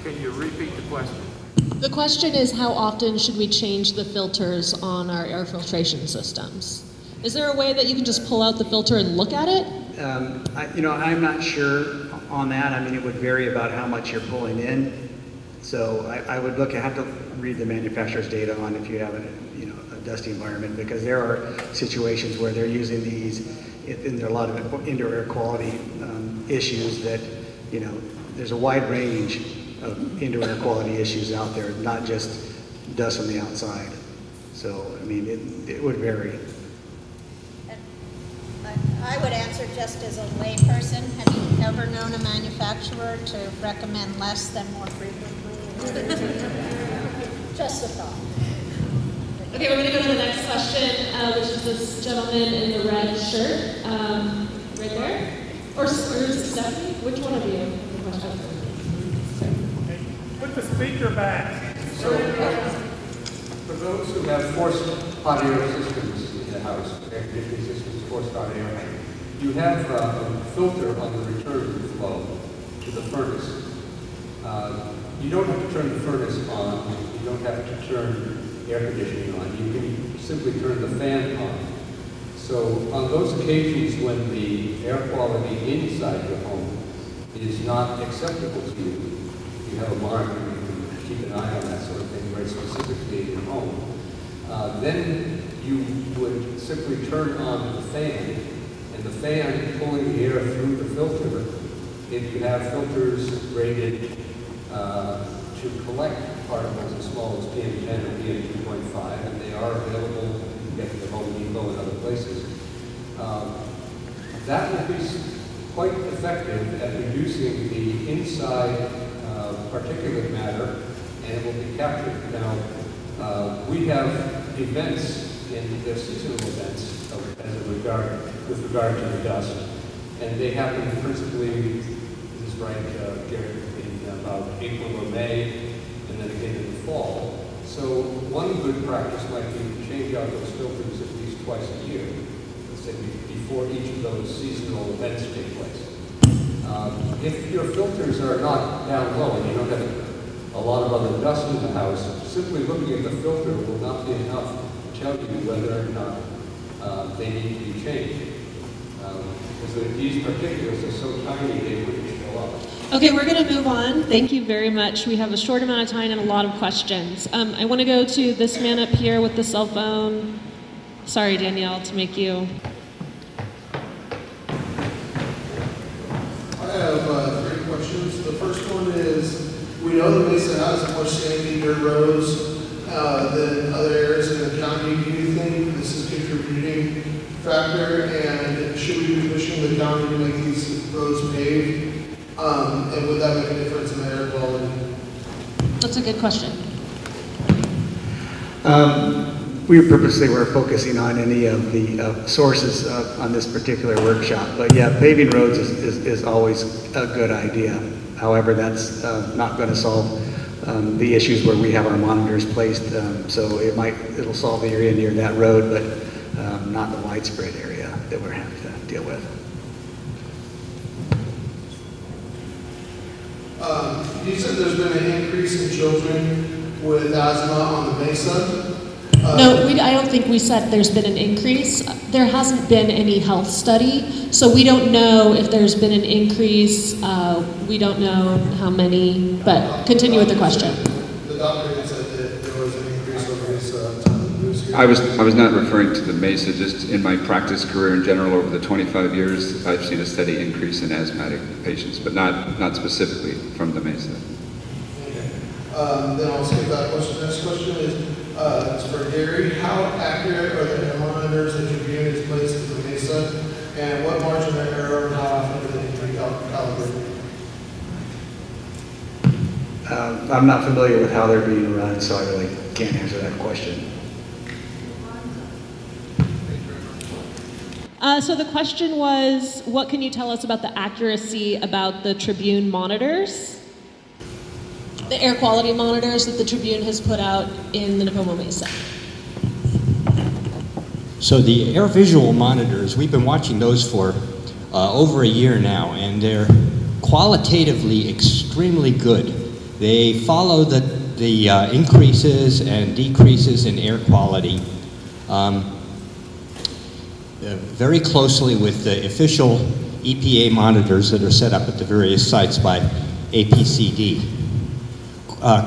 Can you repeat the question? The question is, how often should we change the filters on our air filtration systems? Is there a way that you can just pull out the filter and look at it? I'm not sure on that. I mean, it would vary about how much you're pulling in. So I would have to read the manufacturer's data on if you have a dusty environment, because there are situations where they're using these, and there are a lot of indoor air quality issues that, there's a wide range of indoor air quality issues out there, not just dust from the outside. So, I mean, it would vary. I would answer just as a layperson. Have you ever known a manufacturer to recommend less than more frequently? Just a thought. Okay, we're going to go to the next question, which is this gentleman in the red shirt, right there. Or is it Stephanie? Which one of you has the question? Put the speaker back. So, for those who have forced hot air systems in the house, air conditioning systems, forced hot air, you have a filter on the return flow to the furnace. You don't have to turn the furnace on. You don't have to turn air conditioning on. You can simply turn the fan on. So on those occasions when the air quality inside your home is not acceptable to you, you have a mark and you can keep an eye on that sort of thing very specifically in your home, then you would simply turn on the fan, and the fan pulling the air through the filter. If you have filters rated to collect particles as small as PM10 or PM2.5, and they are available, you can get them at Home Depot and other places, that will be quite effective at reducing the inside particulate matter, and it will be captured. Now, we have events in the seasonal events with regard to the dust, and they happen principally, this is right, Gary, in about April or May, and then again in the fall. So one good practice might be to change out those filters at least twice a year, let's say before each of those seasonal events take place. If your filters are not down low and you don't have a lot of other dust in the house, simply looking at the filter will not be enough to tell you whether or not they need to be changed. Because these particulates are so tiny they wouldn't show up. Okay, we're going to move on. Thank you very much. We have a short amount of time and a lot of questions. I want to go to this man up here with the cell phone. Sorry, Danielle, to make you... questions. The first one is, we know that Mesa has more sandy dirt roads than other areas in the county. Do you think this is a contributing factor, and should we be pushing the county to make these roads paved? And would that make a difference in the air quality? That's a good question. We purposely were focusing on any of the sources on this particular workshop. But yeah, paving roads is always a good idea. However, that's not going to solve the issues where we have our monitors placed. So it'll solve the area near that road, but not the widespread area that we're having to deal with. You said there's been an increase in children with asthma on the Mesa. No, I don't think we said there's been an increase. There hasn't been any health study, so we don't know if there's been an increase. We don't know how many, but continue with the question. The doctor had said that there was an increase over this time. I was not referring to the Mesa, just in my practice career in general over the 25 years, I've seen a steady increase in asthmatic patients, but not specifically from the Mesa. Okay. Then I'll skip that question. Next question is, it's for Gary. How accurate are the air monitors that Tribune has placed at the Mesa, and what margin of error and how often do they need to be calibrated? I'm not familiar with how they're being run, so I really can't answer that question. So the question was, what can you tell us about the accuracy about the Tribune monitors? The air quality monitors that the Tribune has put out in the Nipomo Mesa. So the AirVisual monitors, we've been watching those for over a year now, and they're qualitatively extremely good. They follow the increases and decreases in air quality very closely with the official EPA monitors that are set up at the various sites by APCD.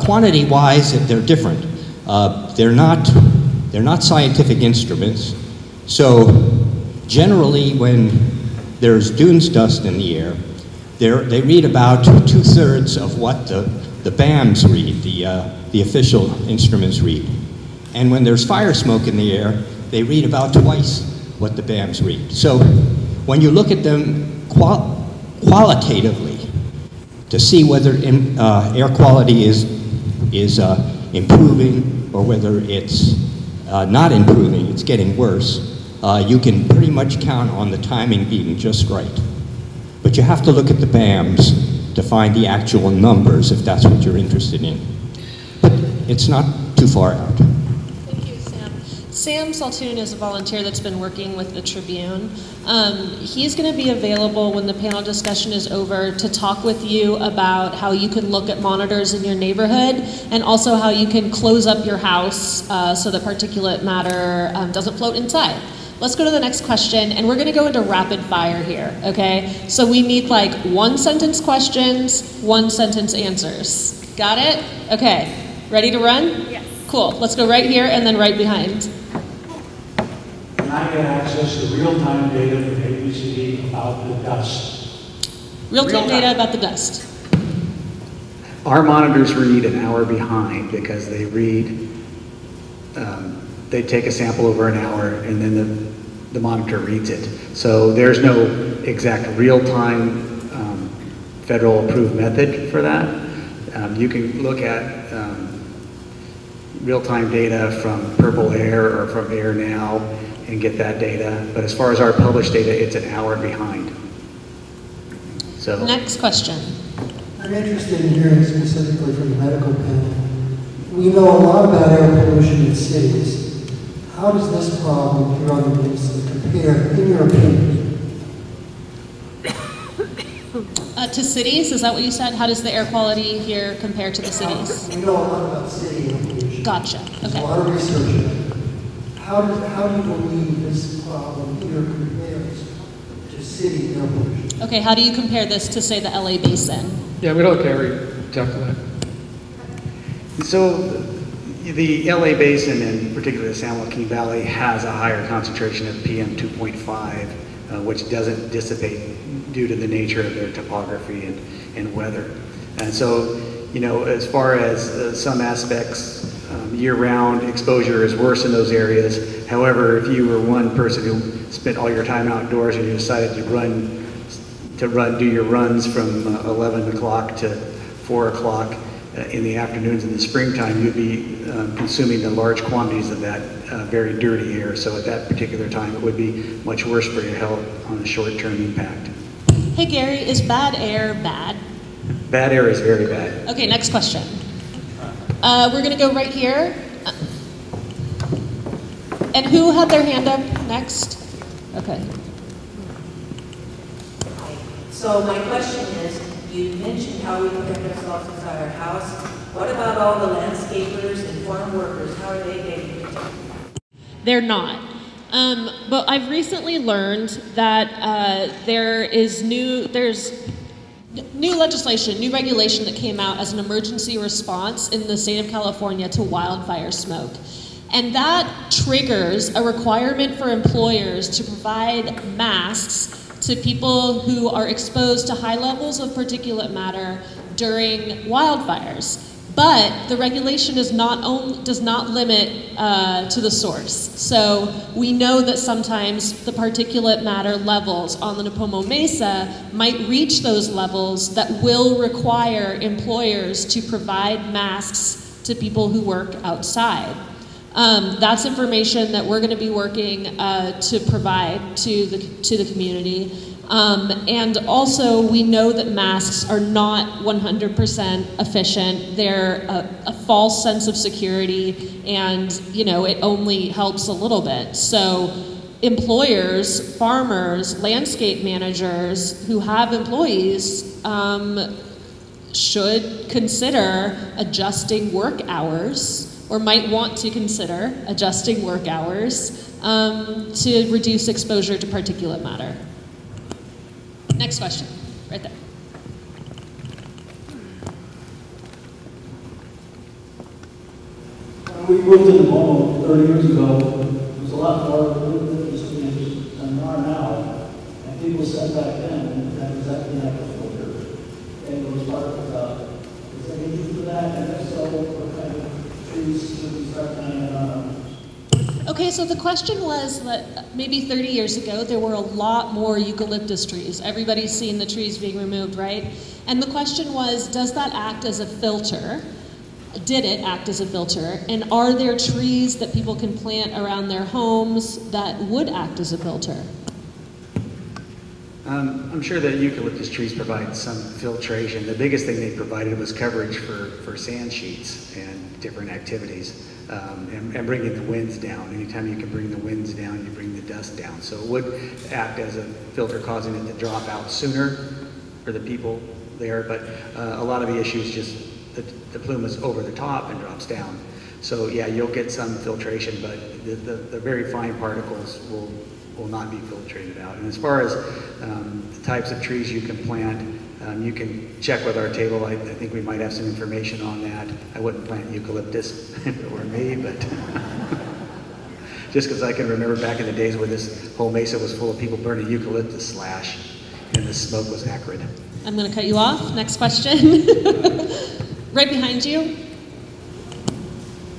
Quantity-wise, they're different. They're not scientific instruments. So generally, when there's dunes dust in the air, they read about 2/3 of what the BAMs read, the official instruments read. And when there's fire smoke in the air, they read about twice what the BAMs read. So when you look at them qualitatively to see whether air quality is improving or whether it's not improving, it's getting worse, you can pretty much count on the timing being just right. But you have to look at the BAMs to find the actual numbers if that's what you're interested in. But it's not too far out. Thank you, Sam. Sam Saltoon is a volunteer that's been working with the Tribune. He's going to be available when the panel discussion is over to talk with you about how you can look at monitors in your neighborhood and also how you can close up your house so the particulate matter doesn't float inside. Let's go to the next question, and we're going to go into rapid fire here, okay? So we need like 1-sentence questions, 1-sentence answers. Got it? Okay. Ready to run? Yes. Cool. Let's go right here and then right behind. Can I get access to real-time data from ABCD about the dust? Real-time data about the dust. Our monitors read an hour behind because they read, they take a sample over an hour and then the monitor reads it. So there's no exact real-time federal approved method for that. You can look at real-time data from Purple Air or from Air Now and get that data. But as far as our published data, it's an hour behind. So next question. I'm interested in hearing specifically from the medical panel. We know a lot about air pollution in cities. How does this problem here on the Mesa compare, in your opinion? To cities, is that what you said? How does the air quality here compare to the cities? We know a lot about city air pollution. Gotcha. There's Okay. a lot of research in it. How do you believe this problem here compares to city air pollution? Okay, how do you compare this to, say, the LA basin? Yeah, we'll let Gary tackle that. So the LA basin, and particularly the San Joaquin Valley, has a higher concentration of PM 2.5, which doesn't dissipate due to the nature of their topography and weather. And so, you know, as far as some aspects, year-round exposure is worse in those areas. However, if you were one person who spent all your time outdoors and you decided to do your runs from 11 o'clock to 4 o'clock in the afternoons in the springtime, you'd be consuming the large quantities of that very dirty air. So at that particular time, it would be much worse for your health on a short-term impact. Hey Gary, is bad air bad? Bad air is very bad. Okay, next question. We're going to go right here. And who had their hand up next? Okay. So my question is, you mentioned how we protect ourselves inside our house. What about all the landscapers and farm workers? How are they getting protected? They're not. But I've recently learned that there's new legislation, new regulation that came out as an emergency response in the state of California to wildfire smoke. And that triggers a requirement for employers to provide masks to people who are exposed to high levels of particulate matter during wildfires. But the regulation does not limit to the source. So we know that sometimes the particulate matter levels on the Nipomo Mesa might reach those levels that will require employers to provide masks to people who work outside. That's information that we're going to be working to provide to the community. And also, we know that masks are not 100% efficient. They're a false sense of security, and you know, it only helps a little bit. So employers, farmers, landscape managers who have employees should consider adjusting work hours, or might want to consider adjusting work hours to reduce exposure to particulate matter. Next question, right there. When we moved to Nipomo 30 years ago, it was a lot more than there are now. And people said back then that was actually like a filter. And it was part of is there any need for that? And if so, what kind of trees should we start planting on? Okay, so the question was that maybe 30 years ago, there were a lot more eucalyptus trees. Everybody's seen the trees being removed, right? And the question was, does that act as a filter? Did it act as a filter? And are there trees that people can plant around their homes that would act as a filter? I'm sure that eucalyptus trees provide some filtration. The biggest thing they provided was coverage for sand sheets and different activities. And bringing the winds down. Anytime you can bring the winds down, you bring the dust down. So it would act as a filter, causing it to drop out sooner for the people there. But a lot of the issues just the plume is over the top and drops down. So yeah, you'll get some filtration, but the very fine particles will not be filtrated out. And as far as the types of trees you can plant, you can check with our table. I think we might have some information on that. I wouldn't plant eucalyptus if it were me, but just because I can remember back in the days where this whole mesa was full of people burning eucalyptus slash, and the smoke was acrid. I'm going to cut you off. Next question. Right behind you.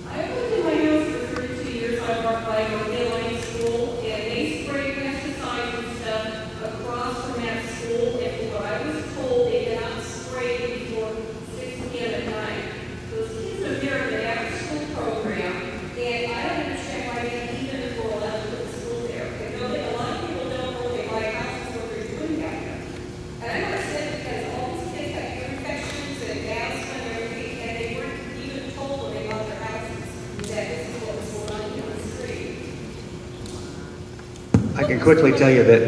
I lived in my house for 32 years. I worked by a school, and they sprayed pesticides and stuff across from that school. And what I was told, they did not spray before 6 p.m. at night. Those kids are there in the after-school program, and I don't understand why they even were allowed to put the school there. I know that a lot of people don't know they buy houses what they're doing back there. And I understand because all these kids have ear infections and asthma and everything, and they weren't even told when they bought their houses that this is what was going on in the street. I can quickly tell you that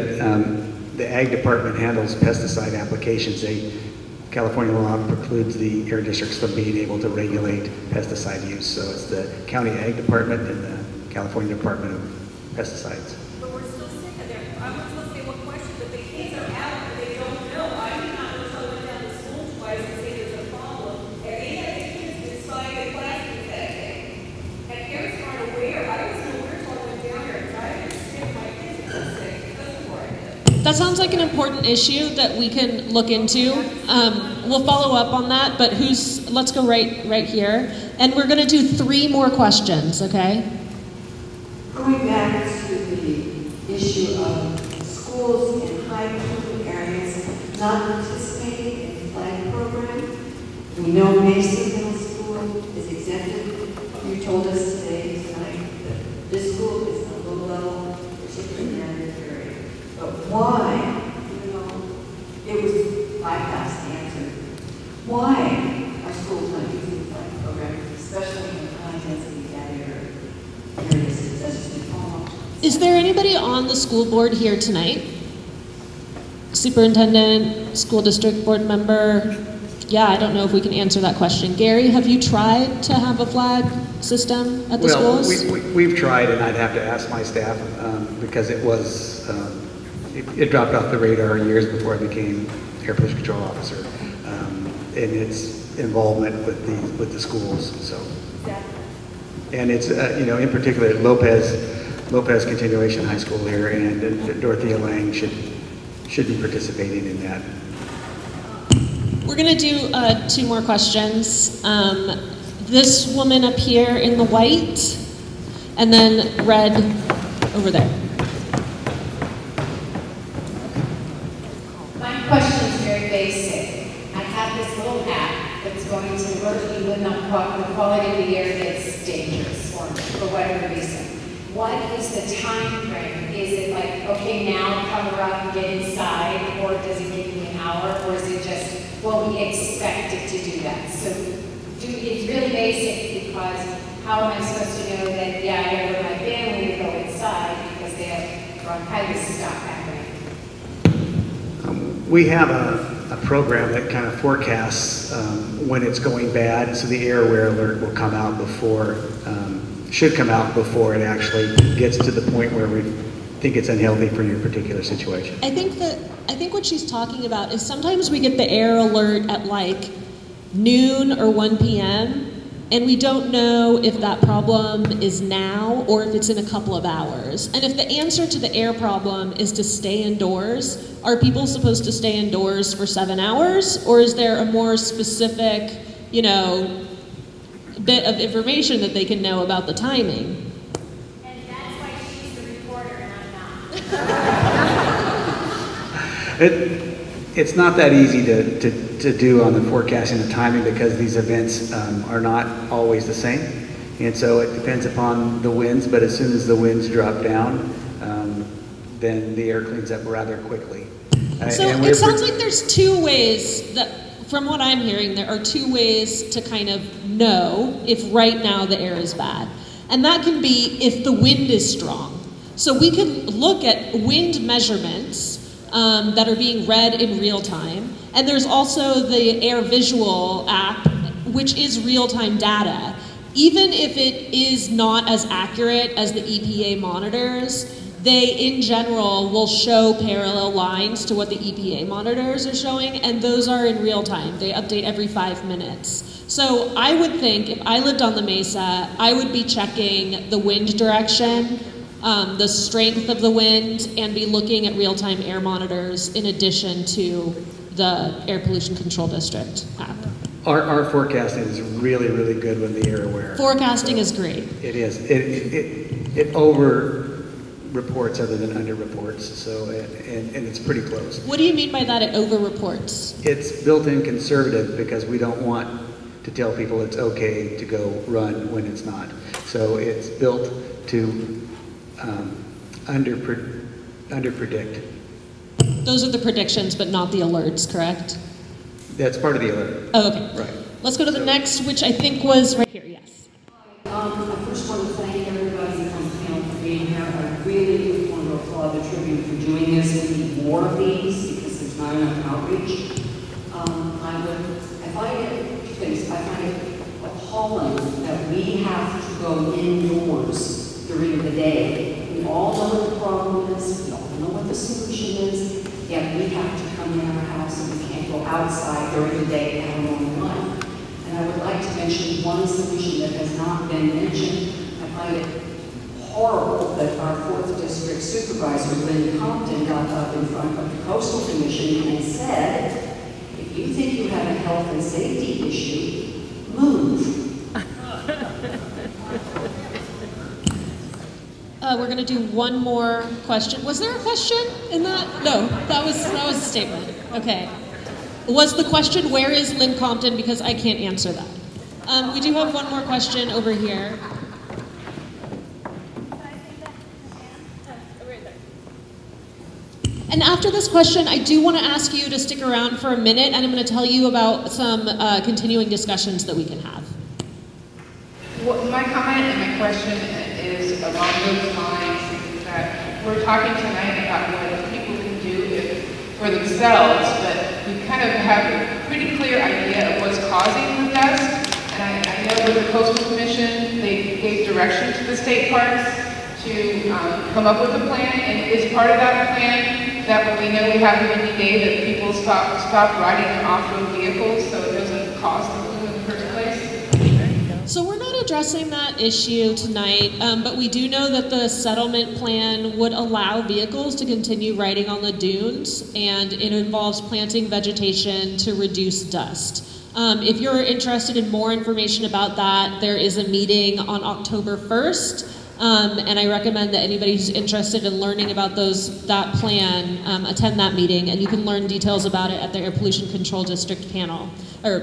the Ag Department handles pesticide applications. California law precludes the air districts from being able to regulate pesticide use. So it's the County Ag Department and the California Department of Pesticides. But we're still sick of them. I was supposed to say one question, but the kids are out and they don't know. I did not know until I went down to school twice and say there's a problem. And they had the kids decide the classes that day. And parents aren't aware. I wasn't aware until I went down there. I understand my kids are sick because of what I did. That sounds like an important issue that we can look into. We'll follow up on that, but let's go right here. And we're gonna do 3 more questions, okay? Going back to the issue of schools in high-income areas not participating in the flag program, we know Mesa Middle School is exempted. You told us today, tonight, that this school is a low-level, particularly in that area. But why, even though it was bypassed the answer, why are schools not using the flag program, especially in the high-density areas such as Nipomo? Is there anybody on the school board here tonight? Superintendent, school district board member? Yeah, I don't know if we can answer that question. Gary, have you tried to have a flag system at the schools? We've tried, and I'd have to ask my staff because it was, it dropped off the radar years before I became air pollution control officer, and its involvement with the schools. So, and it's in particular Lopez Continuation High School here, and Dorothea Lang should be participating in that. We're going to do 2 more questions. This woman up here in the white, and then red over there. My question is very basic. I have this little app that's going to alert me when the quality of the air gets dangerous for whatever reason. What is the time frame? Is it like, okay, now cover up and get inside, or does it give me an hour, or is it just, well, we expect it to do that? So it's really basic, because how am I supposed to know that, yeah, I know where my family to go inside because they have bronchitis stop happening? We have a program that kind of forecasts when it's going bad, so the air aware alert will come out before, should come out before it actually gets to the point where we think it's unhealthy for your particular situation. I think what she's talking about is sometimes we get the air alert at like noon or 1 p.m. and we don't know if that problem is now or if it's in a couple of hours. And if the answer to the air problem is to stay indoors, are people supposed to stay indoors for 7 hours, or is there a more specific, bit of information that they can know about the timing? And that's why she's the reporter and I'm not. It's not that easy to do on the forecasting the timing, because these events are not always the same. And so it depends upon the winds, but as soon as the winds drop down, then the air cleans up rather quickly. So it sounds like there's 2 ways that, from what I'm hearing, there are 2 ways to kind of know if right now the air is bad. And that can be if the wind is strong. So we can look at wind measurements that are being read in real time. And there's also the AirVisual app, which is real-time data. Even if it is not as accurate as the EPA monitors, they, in general, will show parallel lines to what the EPA monitors are showing, and those are in real time. They update every 5 minutes. So I would think, if I lived on the Mesa, I would be checking the wind direction, the strength of the wind, and be looking at real-time air monitors in addition to the Air Pollution Control District app. Our forecasting is really, really good when the air aware. Forecasting is great. It is. It over reports other than under reports, so and it's pretty close. What do you mean by that, it over reports? It's built-in conservative, because we don't want to tell people it's okay to go run when it's not. So it's built to under predict. Those are the predictions, but not the alerts, correct? That's part of the alert. Oh, okay. Right. Let's go to the next, which I think was right here, yes. I first want to thank everybody on the panel for being here. I really want to applaud the Tribune for doing this. We need more of these because there's not enough outreach. I find it appalling that we have to go indoors during the day. We all know what the problem is, we all know what the solution is, yet we have to come in our house and we can't go outside during the day at our own time. And I would like to mention one solution that has not been mentioned. I find it horrible that our 4th District Supervisor, Lynn Compton, got up in front of the Coastal Commission and said, if you think you have a health and safety issue, move. We're going to do one more question. Was there a question in that? No, that was a statement. Okay. Was the question, where is Lynn Compton? Because I can't answer that. We do have one more question over here. And after this question, I do want to ask you to stick around for a minute, and I'm going to tell you about some continuing discussions that we can have. Well, my comment and my question is along those lines, that we're talking tonight about what people can do for themselves, but we kind of have a pretty clear idea of what's causing the dust. And I know with the Coastal Commission, they gave direction to the state parks to come up with a plan, and is part of that plan that when we know we have a windy day that people stop riding their off-road vehicles so it doesn't cause the plume in the first place? So we're not addressing that issue tonight, but we do know that the settlement plan would allow vehicles to continue riding on the dunes, and it involves planting vegetation to reduce dust. If you're interested in more information about that, there is a meeting on October 1st. And I recommend that anybody who's interested in learning about that plan attend that meeting, and you can learn details about it at the Air Pollution Control District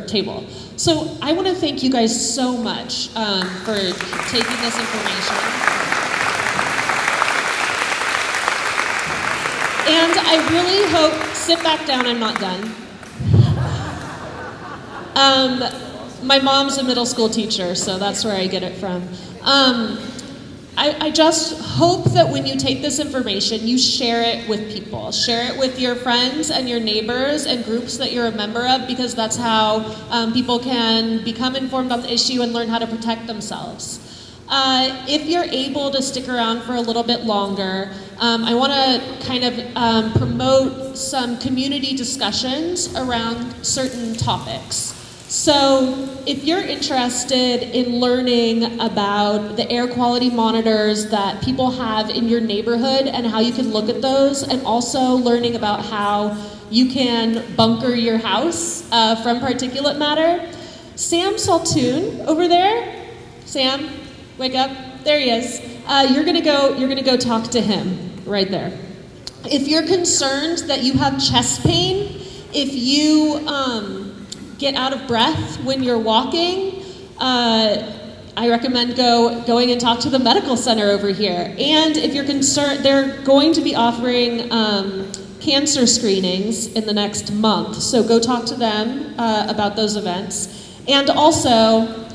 table. So I want to thank you guys so much for taking this information. And I really hope, sit back down, I'm not done. My mom's a middle school teacher, so that's where I get it from. I just hope that when you take this information, you share it with people. Share it with your friends and your neighbors and groups that you're a member of, because that's how people can become informed on the issue and learn how to protect themselves. If you're able to stick around for a little bit longer, I want to kind of promote some community discussions around certain topics. So if you're interested in learning about the air quality monitors that people have in your neighborhood and how you can look at those, and also learning about how you can bunker your house from particulate matter, Sam Saltoon over there, Sam, wake up, there he is. You're gonna go talk to him right there. If you're concerned that you have chest pain, if you get out of breath when you're walking, I recommend going and talk to the medical center over here. And if you're concerned, they're going to be offering cancer screenings in the next month, so go talk to them about those events. And also,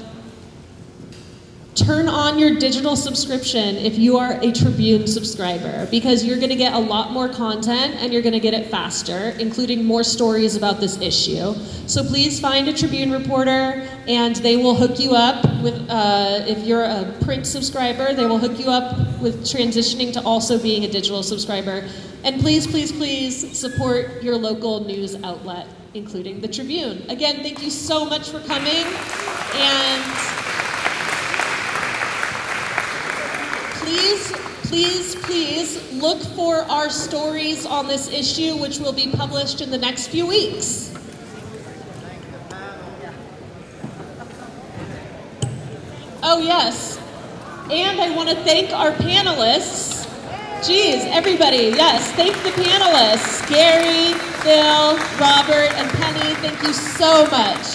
turn on your digital subscription if you are a Tribune subscriber, because you're going to get a lot more content and you're going to get it faster, including more stories about this issue. So please find a Tribune reporter, and they will hook you up with, if you're a print subscriber, they will hook you up with transitioning to also being a digital subscriber. And please, please, please support your local news outlet, including the Tribune. Again, thank you so much for coming, and please look for our stories on this issue, which will be published in the next few weeks. Oh yes, and I want to thank our panelists. Geez, everybody, yes, thank the panelists. Gary, Bill, Robert, and Penny, thank you so much.